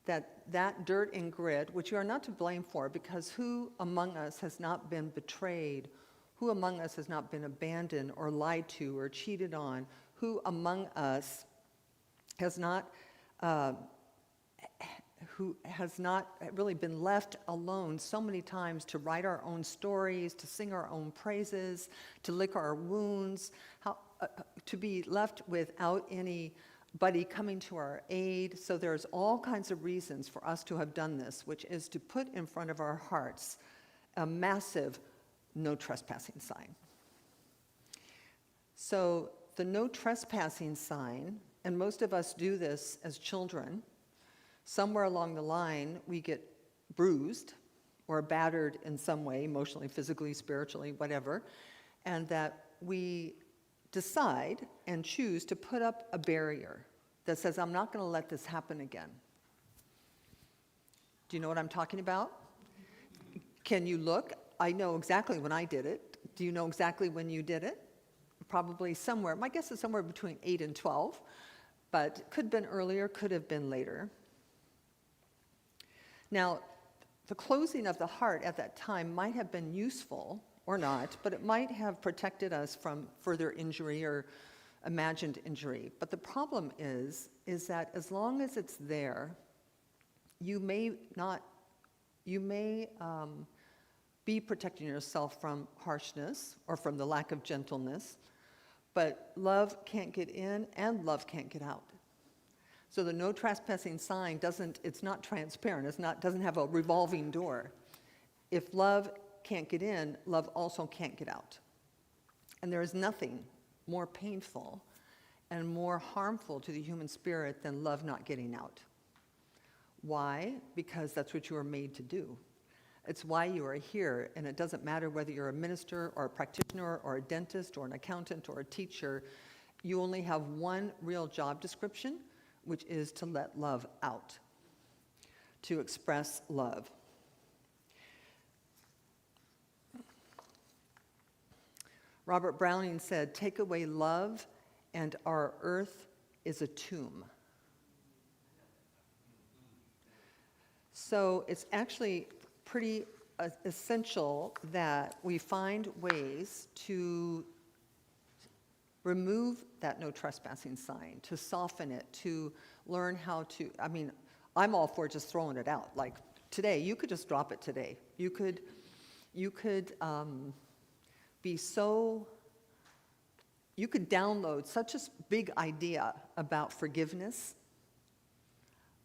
B: that dirt and grit, which you are not to blame for, because who among us has not been betrayed? Who among us has not been abandoned or lied to or cheated on? Who among us has not really been left alone so many times to write our own stories, to sing our own praises, to lick our wounds, to be left without anybody coming to our aid? So there's all kinds of reasons for us to have done this, which is to put in front of our hearts a massive no trespassing sign. So the no trespassing sign, and most of us do this as children, somewhere along the line we get bruised or battered in some way, emotionally, physically, spiritually, whatever, and that we decide and choose to put up a barrier that says, I'm not going to let this happen again. Do you know what I'm talking about? Can you look? I know exactly when I did it. Do you know exactly when you did it? Probably somewhere, my guess is somewhere between 8 and 12, but could have been earlier, could have been later. Now, the closing of the heart at that time might have been useful or not, but it might have protected us from further injury or imagined injury. But the problem is that as long as it's there, you may be protecting yourself from harshness or from the lack of gentleness, but love can't get in and love can't get out. So the no trespassing sign it's not transparent, doesn't have a revolving door. If love can't get in, love also can't get out. And there is nothing more painful and more harmful to the human spirit than love not getting out. Why? Because that's what you were made to do. It's why you are here, and it doesn't matter whether you're a minister or a practitioner or a dentist or an accountant or a teacher. You only have one real job description, which is to let love out, to express love. Robert Browning said, "Take away love, and our earth is a tomb." So it's actually pretty essential that we find ways to remove that no trespassing sign, to soften it, to learn how to, I'm all for just throwing it out. Like today, you could just drop it today. You could download such a big idea about forgiveness,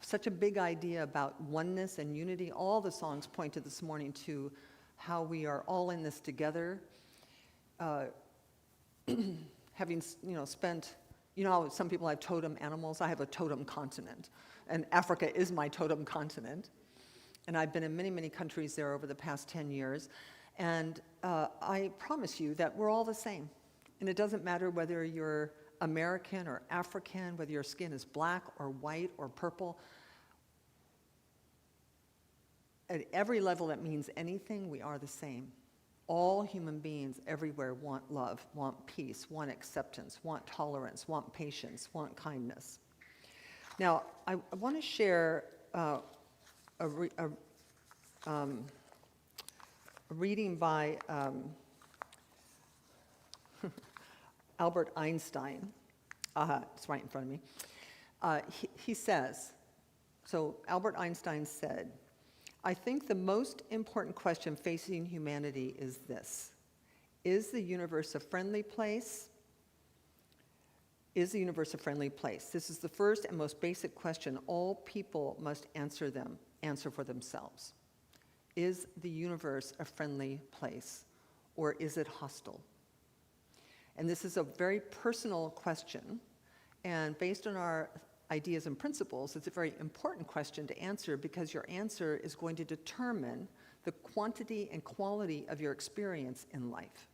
B: such a big idea about oneness and unity. All the songs pointed this morning to how we are all in this together. Having spent, how some people have totem animals, I have a totem continent, and Africa is my totem continent. And I've been in many, many countries there over the past 10 years. And I promise you that we're all the same. And it doesn't matter whether you're American or African, whether your skin is black or white or purple. At every level that means anything, we are the same. All human beings everywhere want love, want peace, want acceptance, want tolerance, want patience, want kindness. Now, I want to share a reading by Albert Einstein. It's right in front of me. He says, so Albert Einstein said, "I think the most important question facing humanity is this: is the universe a friendly place? Is the universe a friendly place? This is the first and most basic question all people must answer for themselves. Is the universe a friendly place, or is it hostile?" And this is a very personal question, and based on our ideas and principles, it's a very important question to answer, because your answer is going to determine the quantity and quality of your experience in life.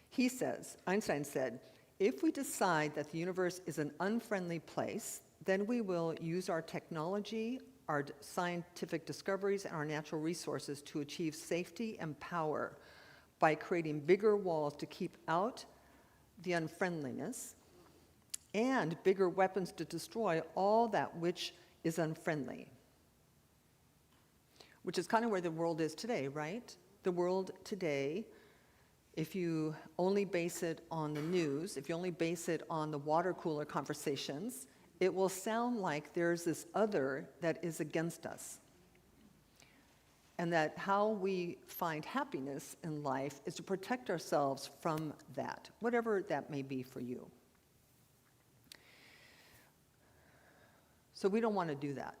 B: He says, Einstein said, "If we decide that the universe is an unfriendly place, then we will use our technology, our scientific discoveries, and our natural resources to achieve safety and power by creating bigger walls to keep out the unfriendliness, and bigger weapons to destroy all that which is unfriendly." Which is kind of where the world is today, right? The world today, if you only base it on the news, if you only base it on the water cooler conversations, it will sound like there's this other that is against us. And that how we find happiness in life is to protect ourselves from that, whatever that may be for you. So we don't want to do that.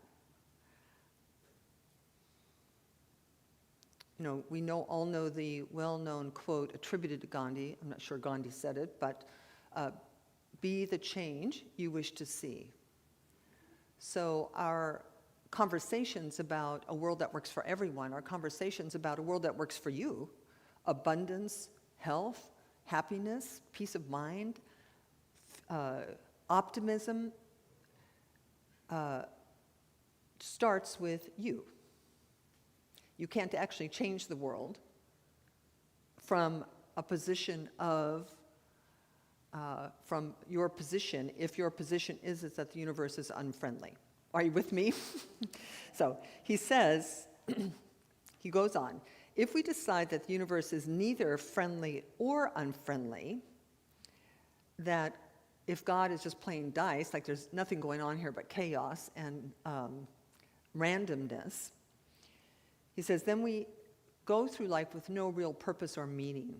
B: We all know the well-known quote attributed to Gandhi. I'm not sure Gandhi said it, but be the change you wish to see. So our conversations about a world that works for everyone, our conversations about a world that works for you, abundance, health, happiness, peace of mind, optimism, starts with you. You can't actually change the world from a position of, from your position, if your position is that the universe is unfriendly. Are you with me? So he says, he goes on, if we decide that the universe is neither friendly or unfriendly, that if God is just playing dice, like there's nothing going on here but chaos and randomness, he says, then we go through life with no real purpose or meaning.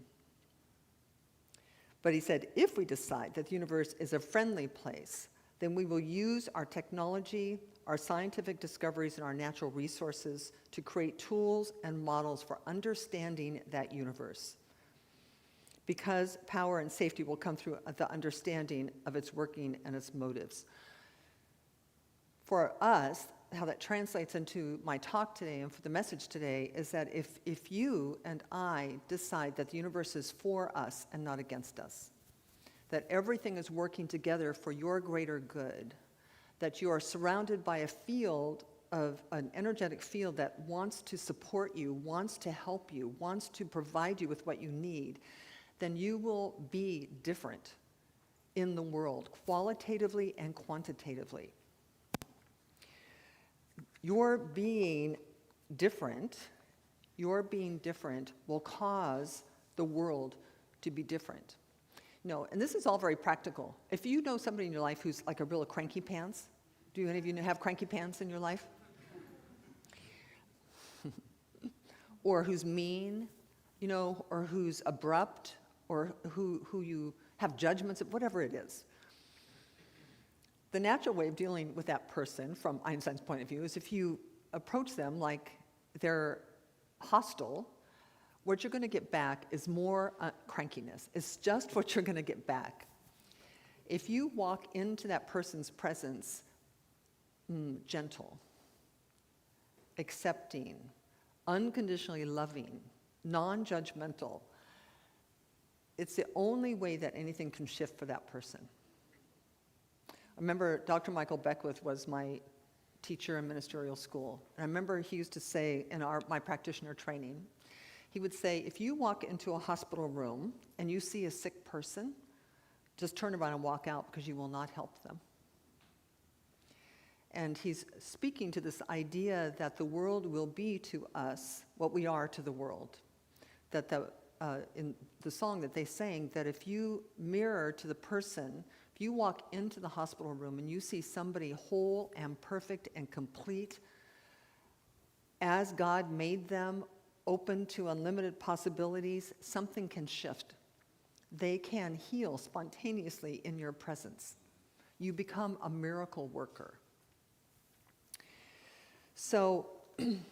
B: But he said, if we decide that the universe is a friendly place, then we will use our technology, our scientific discoveries, and our natural resources to create tools and models for understanding that universe. Because power and safety will come through the understanding of its working and its motives. For us, how that translates into my talk today and for the message today is that if you and I decide that the universe is for us and not against us, that everything is working together for your greater good, that you are surrounded by a field of an energetic field that wants to support you, wants to help you, wants to provide you with what you need, then you will be different in the world, qualitatively and quantitatively. Your being different will cause the world to be different. No, and this is all very practical. If you know somebody in your life who's like a real cranky pants, do any of you have cranky pants in your life? Or who's mean, you know, or who's abrupt, or who you have judgments of, whatever it is. The natural way of dealing with that person, from Einstein's point of view, is if you approach them like they're hostile, what you're going to get back is more crankiness. It's just what you're going to get back. If you walk into that person's presence gentle, accepting, unconditionally loving, non-judgmental, it's the only way that anything can shift for that person. I remember Dr. Michael Beckwith was my teacher in ministerial school. And I remember he used to say in my practitioner training, he would say, if you walk into a hospital room and you see a sick person, just turn around and walk out because you will not help them. And he's speaking to this idea that the world will be to us what we are to the world. That in the song that they sang, that if you mirror to the person, if you walk into the hospital room and you see somebody whole and perfect and complete, as God made them, open to unlimited possibilities, something can shift. They can heal spontaneously in your presence. You become a miracle worker. So, in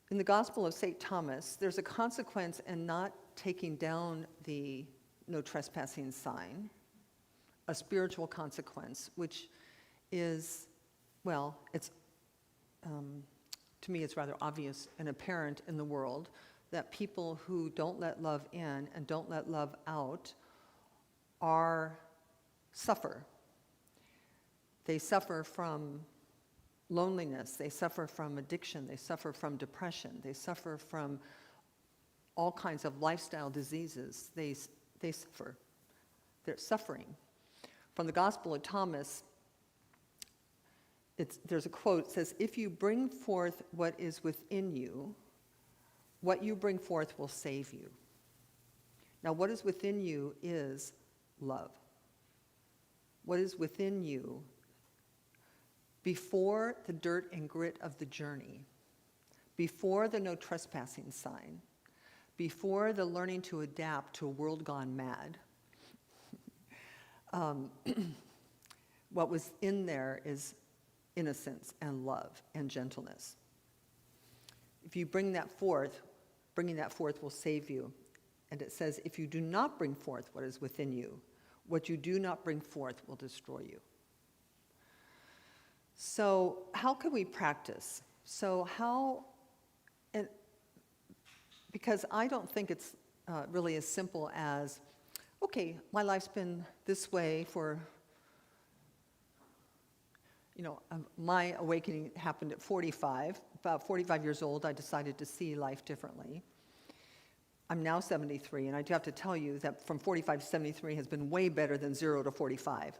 B: the Gospel of St. Thomas, there's a consequence in not taking down the no trespassing sign, a spiritual consequence, which is, well, it's, to me it's rather obvious and apparent in the world that people who don't let love in and don't let love out suffer. They suffer from loneliness, they suffer from addiction, they suffer from depression, they suffer from all kinds of lifestyle diseases. They suffer. They're suffering. From the Gospel of Thomas, there's a quote that says, if you bring forth what is within you, what you bring forth will save you. Now, what is within you is love. What is within you before the dirt and grit of the journey, before the no trespassing sign, before the learning to adapt to a world gone mad, what was in there is innocence and love and gentleness. If you bring that forth, bringing that forth will save you. And it says, if you do not bring forth what is within you, what you do not bring forth will destroy you. So how can we practice? Because I don't think it's really as simple as, okay, my life's been this way for My awakening happened at 45. About 45 years old, I decided to see life differently. I'm now 73, and I do have to tell you that from 45 to 73 has been way better than 0 to 45.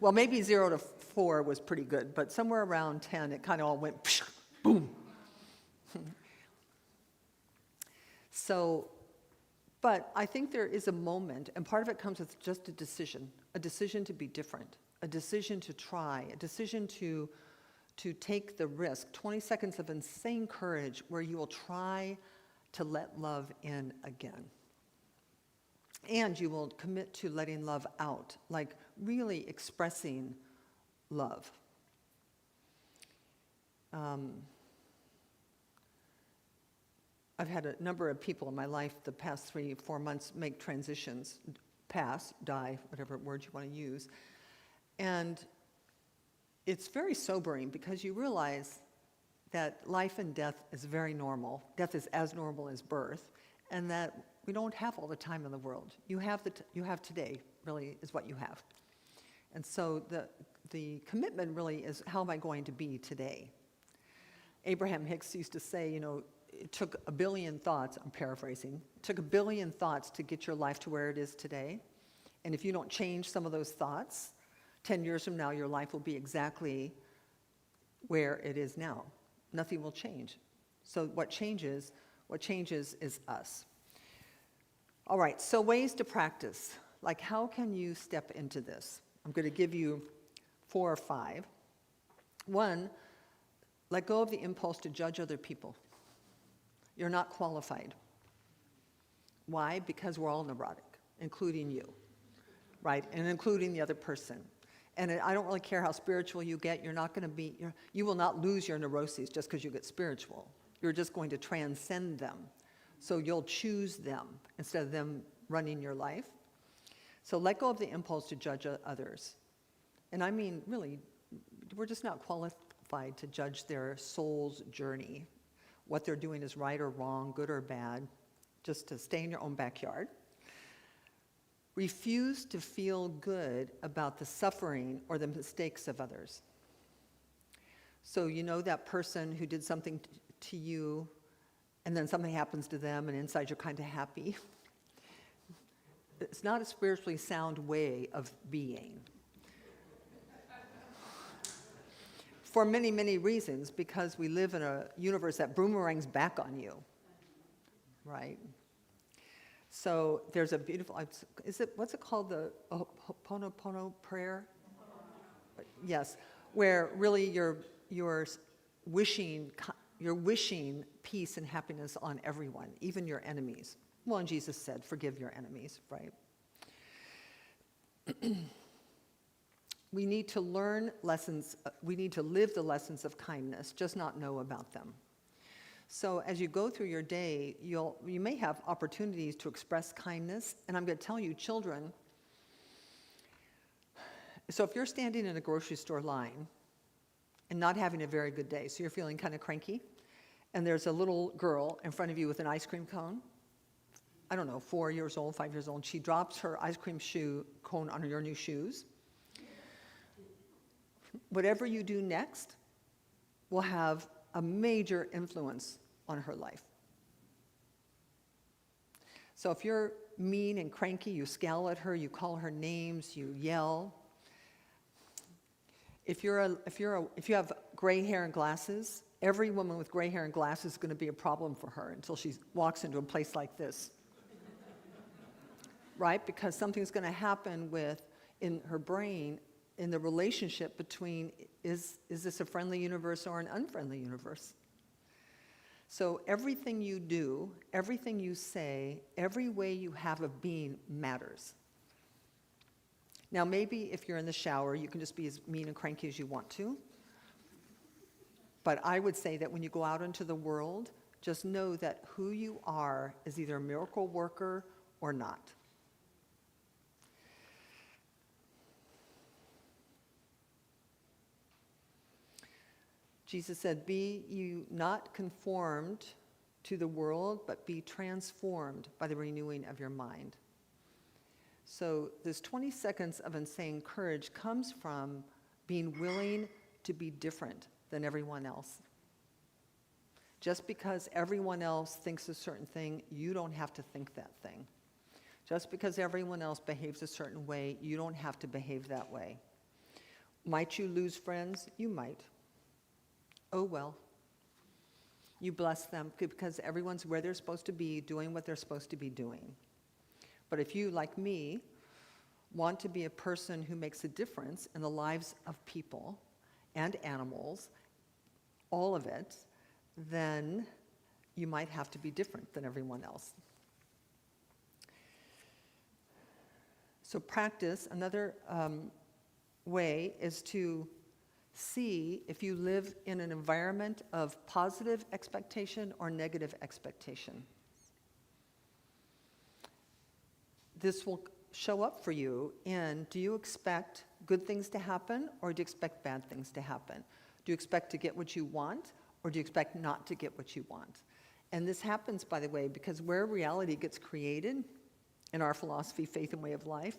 B: Well, maybe 0 to 4 was pretty good, but somewhere around 10, it kind of all went psh, boom. So, but I think there is a moment, and part of it comes with just a decision to be different, a decision to try, a decision to take the risk, 20 seconds of insane courage where you will try to let love in again. And you will commit to letting love out, like really expressing love. I've had a number of people in my life the past 3-4 months make transitions, pass, die, whatever word you want to use. And it's very sobering because you realize that life and death is very normal. Death is as normal as birth, and that we don't have all the time in the world. You have today, really, is what you have. And so the commitment really is, how am I going to be today? Abraham Hicks used to say, it took 1 billion thoughts, I'm paraphrasing, it took 1 billion thoughts to get your life to where it is today. And if you don't change some of those thoughts, 10 years from now, your life will be exactly where it is now. Nothing will change. So what changes is us. All right, so ways to practice. Like, how can you step into this? I'm going to give you 4 or 5. 1, let go of the impulse to judge other people. You're not qualified. Why? Because we're all neurotic, including you, right? And including the other person. And I don't really care how spiritual you get, you will not lose your neuroses just because you get spiritual. You're just going to transcend them. So you'll choose them instead of them running your life. So let go of the impulse to judge others. And I mean, really, we're just not qualified to judge their soul's journey. What they're doing is right or wrong, good or bad, just to stay in your own backyard. Refuse to feel good about the suffering or the mistakes of others. So that person who did something to you, and then something happens to them, and inside you're kind of happy. It's not a spiritually sound way of being. For many, many reasons, because we live in a universe that boomerangs back on you, right? So there's a beautiful, what's it called, the Ho'oponopono prayer? Yes, where really you're wishing peace and happiness on everyone, even your enemies. Well, and Jesus said, forgive your enemies, right? We need to learn lessons, we need to live the lessons of kindness, just not know about them. So as you go through your day, you may have opportunities to express kindness, and I'm going to tell you, children, so if you're standing in a grocery store line and not having a very good day, so you're feeling kind of cranky, and there's a little girl in front of you with an ice cream cone, I don't know, 4 years old, 5 years old, she drops her ice cream cone on your new shoes. Whatever you do next will have a major influence on her life. So if you're mean and cranky, you scowl at her, you call her names, you yell. If you have gray hair and glasses, every woman with gray hair and glasses is going to be a problem for her until she walks into a place like this. Right? Because something's going to happen in her brain, in the relationship between, is this a friendly universe or an unfriendly universe? So everything you do, everything you say, every way you have of being matters. Now maybe if you're in the shower, you can just be as mean and cranky as you want to. But I would say that when you go out into the world, just know that who you are is either a miracle worker or not. Jesus said, be you not conformed to the world, but be transformed by the renewing of your mind. So this 20 seconds of insane courage comes from being willing to be different than everyone else. Just because everyone else thinks a certain thing, you don't have to think that thing. Just because everyone else behaves a certain way, you don't have to behave that way. Might you lose friends? You might. Oh well. You bless them because everyone's where they're supposed to be, doing what they're supposed to be doing. But if you, like me, want to be a person who makes a difference in the lives of people and animals, all of it, then you might have to be different than everyone else. So practice, another way is to see if you live in an environment of positive expectation or negative expectation. This will show up for you in, do you expect good things to happen or do you expect bad things to happen? Do you expect to get what you want or do you expect not to get what you want? And this happens, by the way, because where reality gets created in our philosophy, faith, and way of life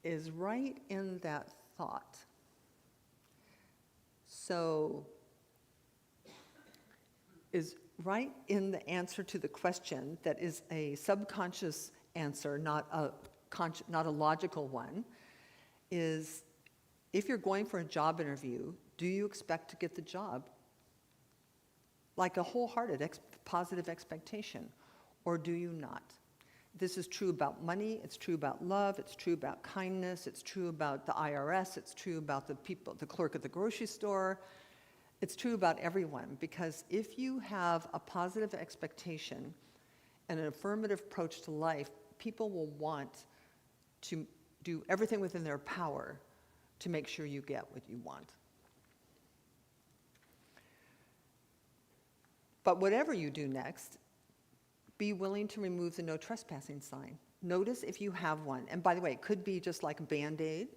B: is right in that thought. So, is right in the answer to the question that is a subconscious answer, not a logical one, is if you're going for a job interview, do you expect to get the job? Like a wholehearted positive expectation, or do you not? This is true about money, it's true about love, it's true about kindness, it's true about the IRS, it's true about the people, the clerk at the grocery store. It's true about everyone, because if you have a positive expectation and an affirmative approach to life, people will want to do everything within their power to make sure you get what you want. But whatever you do next, be willing to remove the no trespassing sign. Notice if you have one. And by the way, it could be just like a Band-Aid,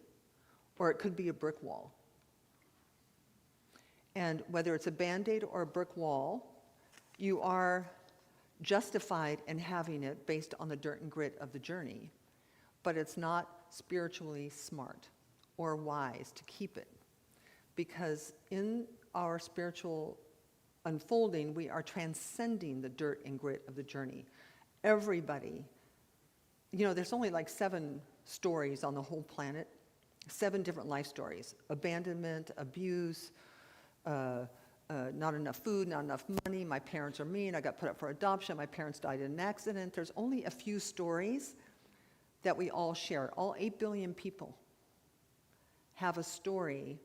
B: or it could be a brick wall. And whether it's a Band-Aid or a brick wall, you are justified in having it based on the dirt and grit of the journey. But it's not spiritually smart or wise to keep it. Because in our spiritual unfolding, we are transcending the dirt and grit of the journey. Everybody, there's only like 7 stories on the whole planet, 7 different life stories: abandonment, abuse, not enough food, not enough money, my parents are mean, I got put up for adoption, my parents died in an accident. There's only a few stories that we all share. All 8 billion people have a story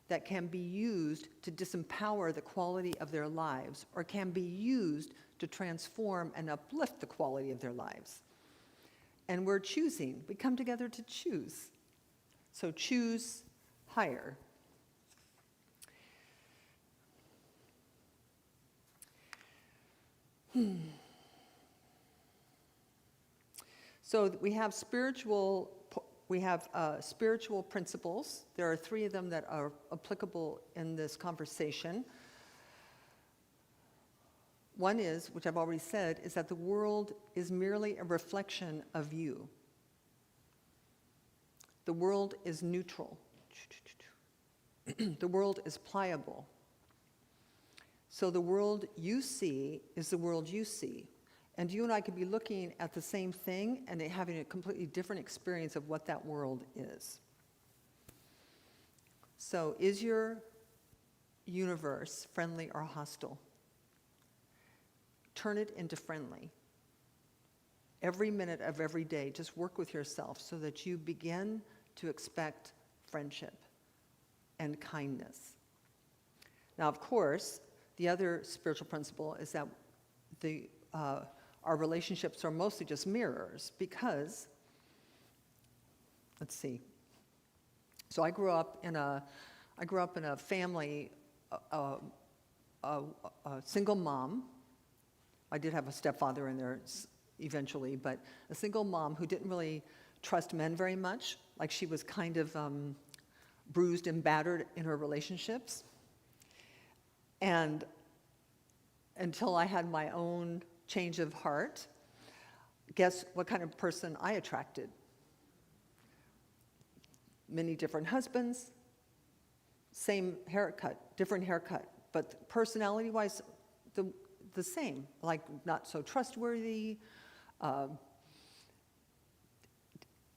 B: that can be used to disempower the quality of their lives, or can be used to transform and uplift the quality of their lives. And we're choosing. We come together to choose. So choose higher. So we have spiritual principles. There are 3 of them that are applicable in this conversation. One is, which I've already said, is that the world is merely a reflection of you. The world is neutral. The world is pliable. So the world you see is the world you see. And you and I could be looking at the same thing and having a completely different experience of what that world is. So is your universe friendly or hostile? Turn it into friendly. Every minute of every day, just work with yourself so that you begin to expect friendship and kindness. Now, of course, the other spiritual principle is that our relationships are mostly just mirrors, because, let's see. So I grew up in a family, a single mom. I did have a stepfather in there eventually, but a single mom who didn't really trust men very much. Like, she was kind of bruised and battered in her relationships. And until I had my own change of heart, guess what kind of person I attracted? Many different husbands, same haircut, different haircut, but personality-wise, the same, like not so trustworthy.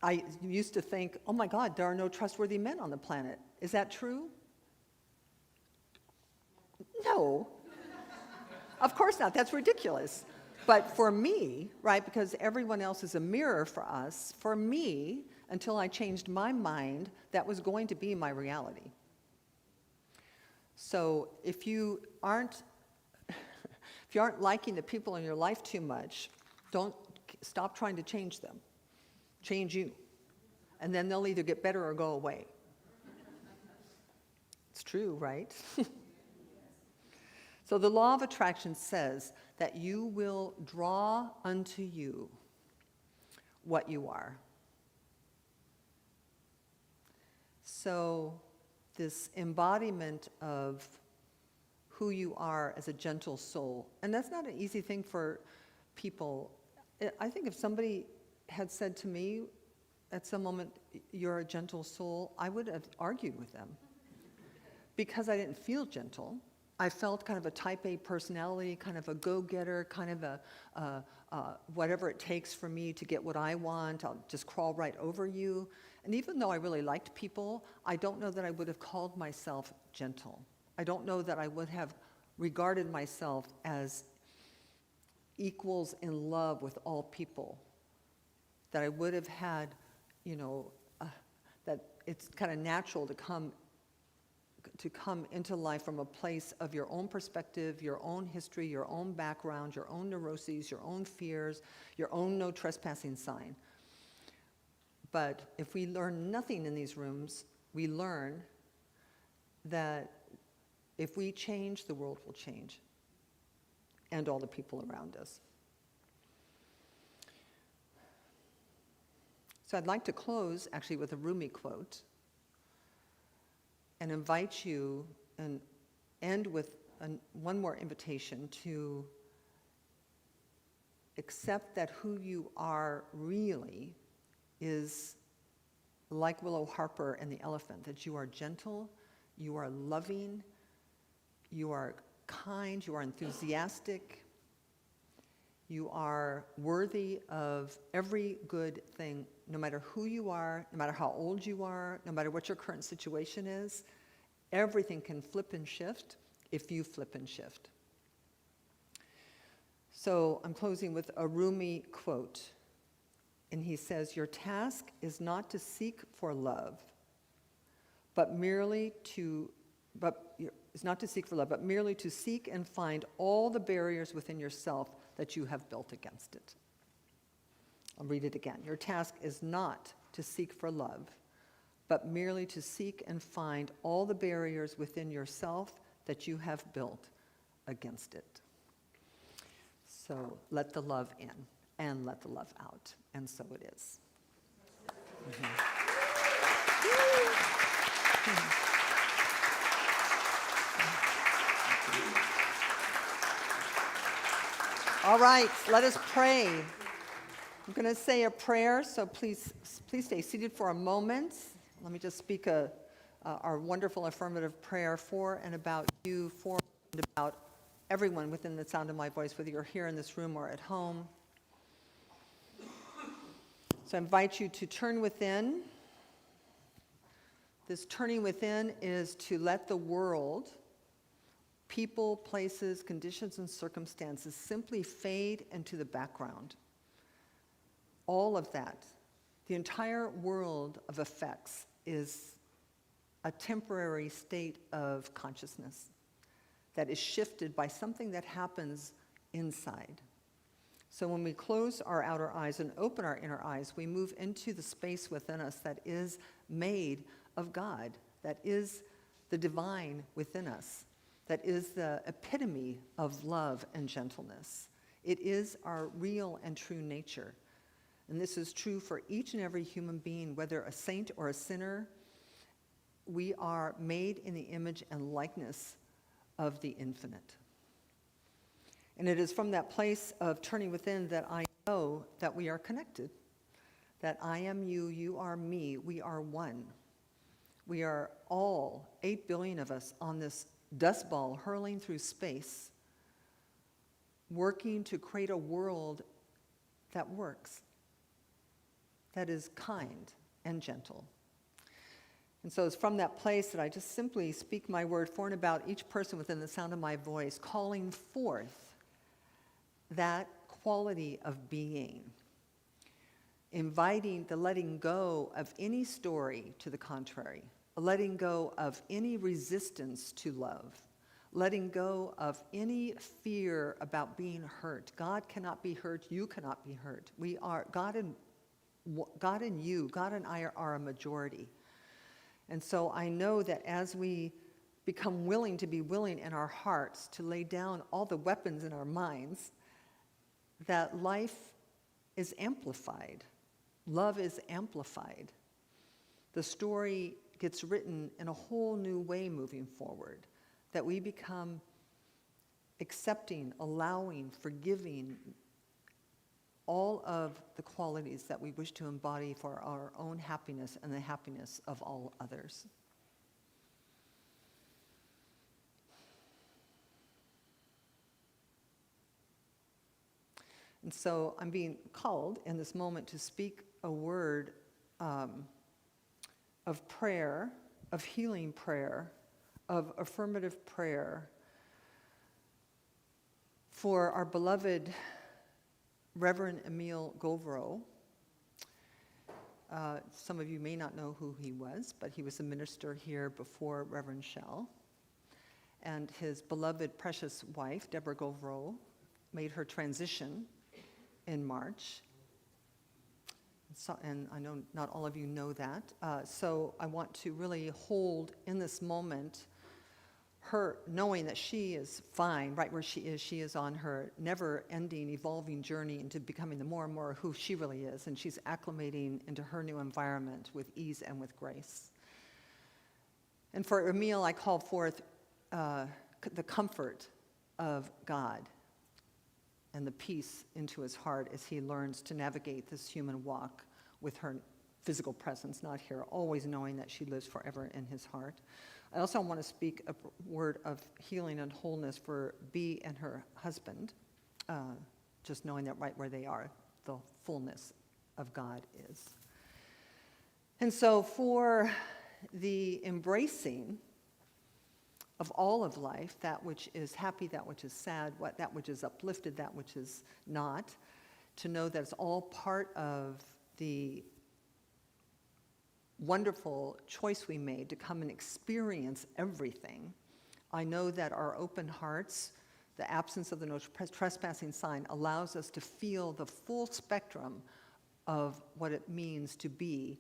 B: I used to think, oh my God, there are no trustworthy men on the planet. Is that true? No. Of course not, that's ridiculous. But for me, right, because everyone else is a mirror for us, for me, until I changed my mind, that was going to be my reality. So if you aren't liking the people in your life too much, don't stop trying to change them. Change you. And then they'll either get better or go away. It's true, right? So the law of attraction says that you will draw unto you what you are. So this embodiment of who you are as a gentle soul, and that's not an easy thing for people. I think if somebody had said to me at some moment, you're a gentle soul, I would have argued with them because I didn't feel gentle. I felt kind of a type A personality, kind of a go-getter, kind of a whatever it takes for me to get what I want, I'll just crawl right over you. And even though I really liked people, I don't know that I would have called myself gentle. I don't know that I would have regarded myself as equals in love with all people, that I would have had, that it's kind of natural to come into life from a place of your own perspective, your own history, your own background, your own neuroses, your own fears, your own no trespassing sign. But if we learn nothing in these rooms, we learn that if we change, the world will change, and all the people around us. So I'd like to close actually with a Rumi quote and invite you and end with one more invitation to accept that who you are really is like Willow Harper and the elephant, that you are gentle, you are loving, you are kind, you are enthusiastic, you are worthy of every good thing, no matter who you are, no matter how old you are, no matter what your current situation is. Everything can flip and shift if you flip and shift. So I'm closing with a Rumi quote. And he says, your task is not to seek for love, but merely to seek and find all the barriers within yourself that you have built against it. I'll read it again. Your task is not to seek for love, but merely to seek and find all the barriers within yourself that you have built against it. So let the love in and let the love out. And so it is. All right, let us pray. I'm going to say a prayer, so please stay seated for a moment. Let me just speak our wonderful affirmative prayer for and about you, for and about everyone within the sound of my voice, whether you're here in this room or at home. So I invite you to turn within. This turning within is to let the world, people, places, conditions, and circumstances simply fade into the background. All of that, the entire world of effects is a temporary state of consciousness that is shifted by something that happens inside. So when we close our outer eyes and open our inner eyes, we move into the space within us that is made of God, that is the divine within us, that is the epitome of love and gentleness. It is our real and true nature. And this is true for each and every human being, whether a saint or a sinner. We are made in the image and likeness of the infinite. And it is from that place of turning within that I know that we are connected, that I am you, you are me, we are one. We are all, 8 billion of us, on this dust ball hurling through space, working to create a world that works, that is kind and gentle. And so it's from that place that I just simply speak my word for and about each person within the sound of my voice, calling forth that quality of being, inviting the letting go of any story to the contrary, letting go of any resistance to love, letting go of any fear about being hurt. God cannot be hurt, you cannot be hurt. We are, God and you, God and I are a majority. And so I know that as we become willing to be willing in our hearts to lay down all the weapons in our minds, that life is amplified. Love is amplified. The story gets written in a whole new way moving forward, that we become accepting, allowing, forgiving, all of the qualities that we wish to embody for our own happiness and the happiness of all others. And so I'm being called in this moment to speak a word of prayer, of healing prayer, of affirmative prayer for our beloved Reverend Emile Govreau. Some of you may not know who he was, but he was a minister here before Reverend Shell. And his beloved, precious wife, Deborah Govreau, made her transition in March. So, and I know not all of you know that. So I want to really hold in this moment her knowing that she is fine right where she is on her never-ending, evolving journey into becoming the more and more who she really is, and she's acclimating into her new environment with ease and with grace. And for Emile, I call forth the comfort of God and the peace into his heart as he learns to navigate this human walk with her physical presence, not here, always knowing that she lives forever in his heart. I also want to speak a word of healing and wholeness for Bea and her husband, just knowing that right where they are, the fullness of God is. And so for the embracing of all of life, that which is happy, that which is sad, that which is uplifted, that which is not, to know that it's all part of the wonderful choice we made to come and experience everything. I know that our open hearts, the absence of the no trespassing sign, allows us to feel the full spectrum of what it means to be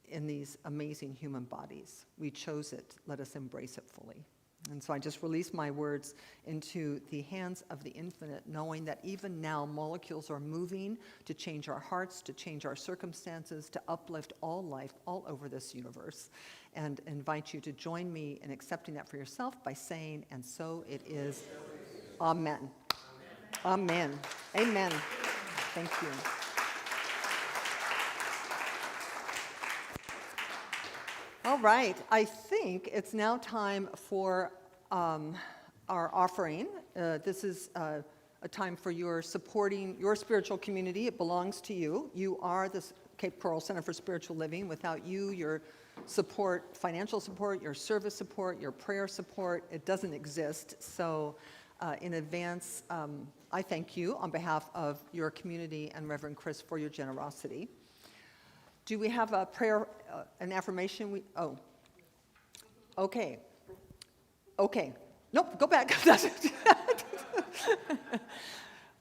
B: in these amazing human bodies. We chose it. Let us embrace it fully. And so I just release my words into the hands of the infinite, knowing that even now molecules are moving to change our hearts, to change our circumstances, to uplift all life all over this universe. And invite you to join me in accepting that for yourself by saying, and so it is. Amen. Amen. Amen. Thank you. All right, I think it's now time for our offering. This is a time for your supporting your spiritual community. It belongs to you. You are the Cape Coral Center for Spiritual Living. Without you, your support, financial support, your service support, your prayer support, it doesn't exist. So in advance, I thank you on behalf of your community and Reverend Chris for your generosity. Do we have a prayer, an affirmation? Okay. Okay. Nope, go back.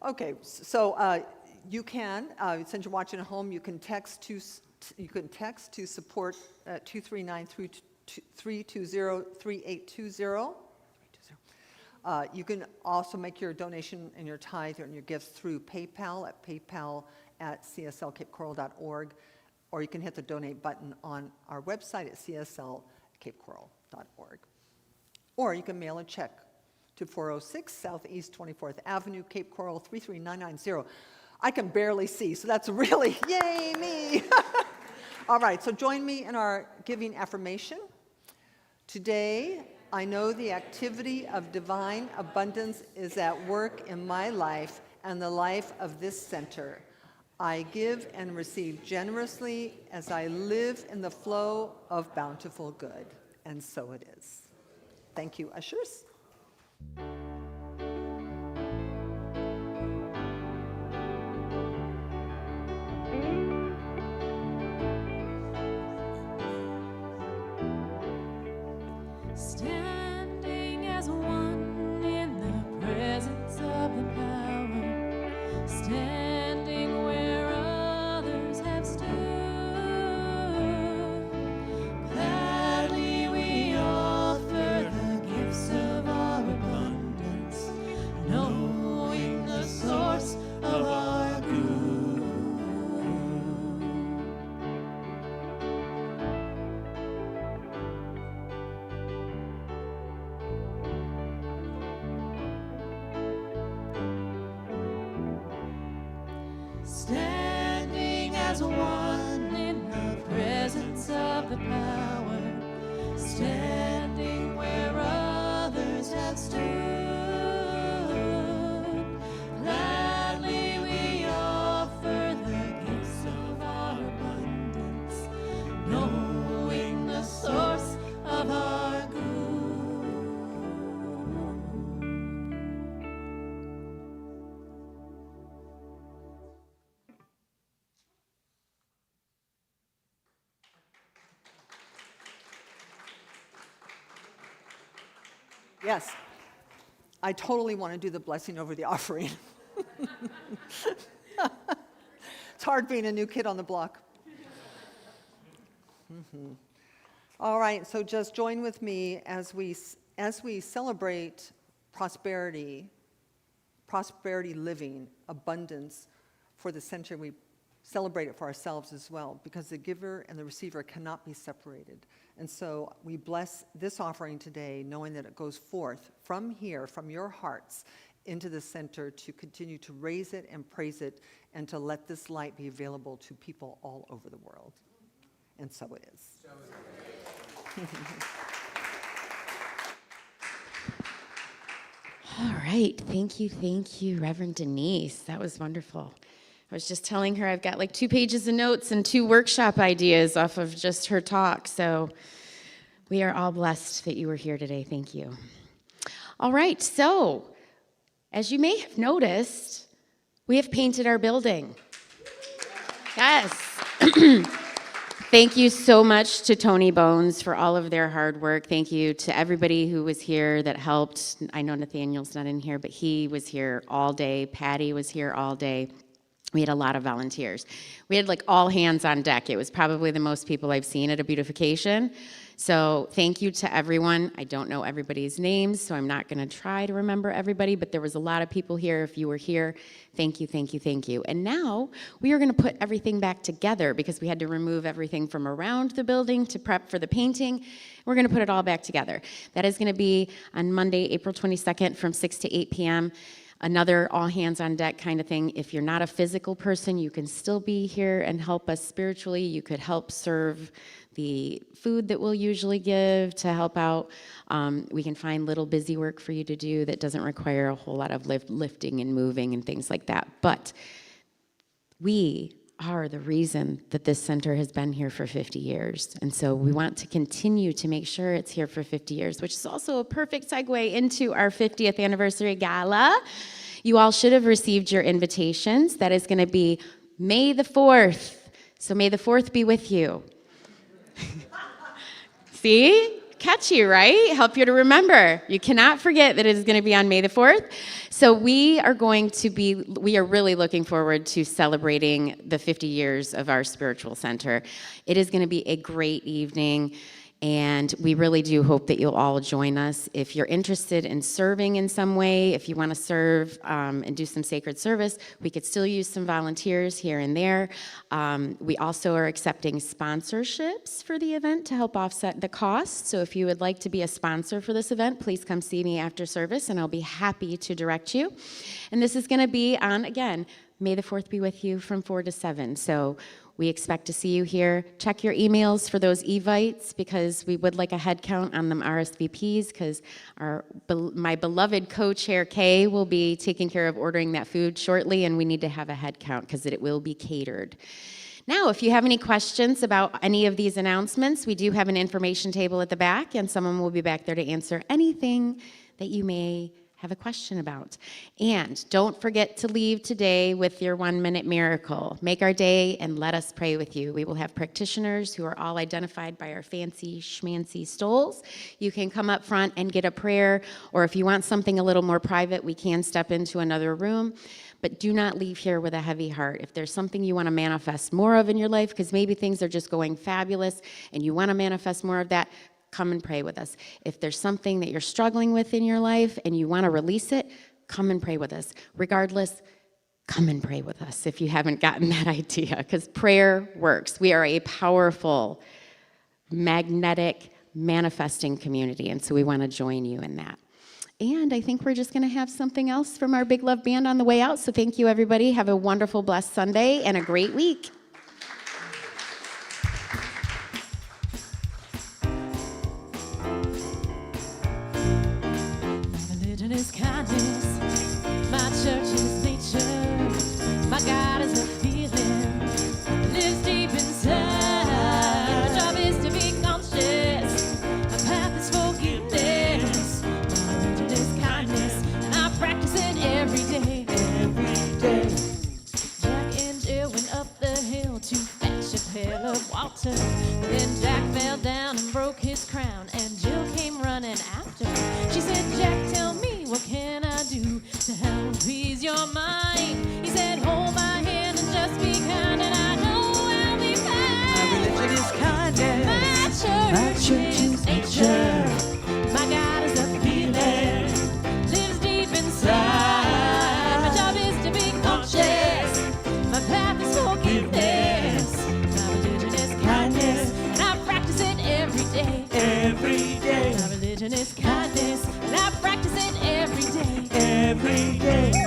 B: Okay, so you can, since you're watching at home, you can text to support 239-320-3820. You can also make your donation and your tithe and your gifts through PayPal at paypal@cslcapecoral.org. Or you can hit the donate button on our website at cslcapecoral.org. Or you can mail a check to 406 Southeast 24th Avenue, Cape Coral 33990. I can barely see, so that's really, yay me. All right, so join me in our giving affirmation. Today, I know the activity of divine abundance is at work in my life and the life of this center. I give and receive generously as I live in the flow of bountiful good. And so it is. Thank you, ushers.
E: Standing as one in the presence of the power, standing where others have stood. Gladly we offer the gifts of our abundance, knowing the source of our good. Standing as one in the presence of the power, standing where others have stood. Gladly we offer the gifts of our abundance, knowing the source of our good.
B: Yes, I totally want to do the blessing over the offering. It's hard being a new kid on the block. All right, so just join with me as we celebrate prosperity living, abundance for the center. We celebrate it for ourselves as well, because the giver and the receiver cannot be separated. And so we bless this offering today, knowing that it goes forth from here, from your hearts, into the center to continue to raise it and praise it, and to let this light be available to people all over the world. And so it is.
C: All right, thank you, Reverend Denise. That was wonderful. I was just telling her I've got like 2 pages of notes and 2 workshop ideas off of just her talk. So we are all blessed that you were here today. Thank you. All right, so as you may have noticed, we have painted our building. Yes. Thank you so much to Tony Bones for all of their hard work. Thank you to everybody who was here that helped. I know Nathaniel's not in here, but he was here all day. Patty was here all day. We had a lot of volunteers. We had like all hands on deck. It was probably the most people I've seen at a beautification. So thank you to everyone. I don't know everybody's names, so I'm not going to try to remember everybody, but there was a lot of people here. If you were here, thank you, thank you, thank you. And now we are going to put everything back together because we had to remove everything from around the building to prep for the painting. We're going to put it all back together. That is going to be on Monday, April 22nd from 6 to 8 p.m. Another all hands on deck kind of thing. If you're not a physical person, you can still be here and help us spiritually. You could help serve the food that we'll usually give to help out. We can find little busy work for you to do that doesn't require a whole lot of lifting and moving and things like that. But we are the reason that this center has been here for 50 years. And so we want to continue to make sure it's here for 50 years, which is also a perfect segue into our 50th anniversary gala. You all should have received your invitations. That is going to be May the 4th. So may the 4th be with you. See? Catchy, right? Help you to remember. You cannot forget that it is going to be on May the 4th. So we are really looking forward to celebrating the 50 years of our spiritual center. It is going to be a great evening. And we really do hope that you'll all join us. If you're interested in serving in some way, if you want to serve and do some sacred service, we could still use some volunteers here and there. We also are accepting sponsorships for the event to help offset the cost. So if you would like to be a sponsor for this event, please come see me after service, and I'll be happy to direct you. And this is going to be on, again, May the 4th be with you from 4 to 7. So We expect to see you here. Check your emails for those evites because we would like a head count on them RSVPs because my beloved co-chair Kay will be taking care of ordering that food shortly, and we need to have a head count because it will be catered. Now, if you have any questions about any of these announcements, we do have an information table at the back, and someone will be back there to answer anything that you may have a question about. And don't forget to leave today with your 1-minute miracle. Make our day and let us pray with you. We will have practitioners who are all identified by our fancy schmancy stoles. You can come up front and get a prayer, or if you want something a little more private, we can step into another room. But do not leave here with a heavy heart. If there's something you want to manifest more of in your life, because maybe things are just going fabulous and you want to manifest more of that, come and pray with us. If there's something that you're struggling with in your life and you want to release it, come and pray with us. Regardless, come and pray with us if you haven't gotten that idea, because prayer works. We are a powerful, magnetic, manifesting community, and so we want to join you in that. And I think we're just going to have something else from our Big Love Band on the way out, so thank you, everybody. Have a wonderful, blessed Sunday and a great week.
E: Religion is kindness, my church is nature, my God is a feeling, lives deep inside. My job is to be conscious, my path is forgiveness. My religion is kindness, and I practice it every day. Every day. Jack and Jill went up the hill to fetch a pail of water. Then Jack fell down and broke his crown, and Jill came running after. She said, Jack, tell me, what can I do to help ease your mind? He said, hold my hand and just be kind, and I know I'll be fine.
G: My religion is kindness.
E: My church is nature. My God is a feeling. Lives deep inside. My job is to be conscious. My path is forgiveness. My religion is kindness, and I practice it every day.
G: Every day.
E: My religion is kindness, and I practice it every day.
G: Every day.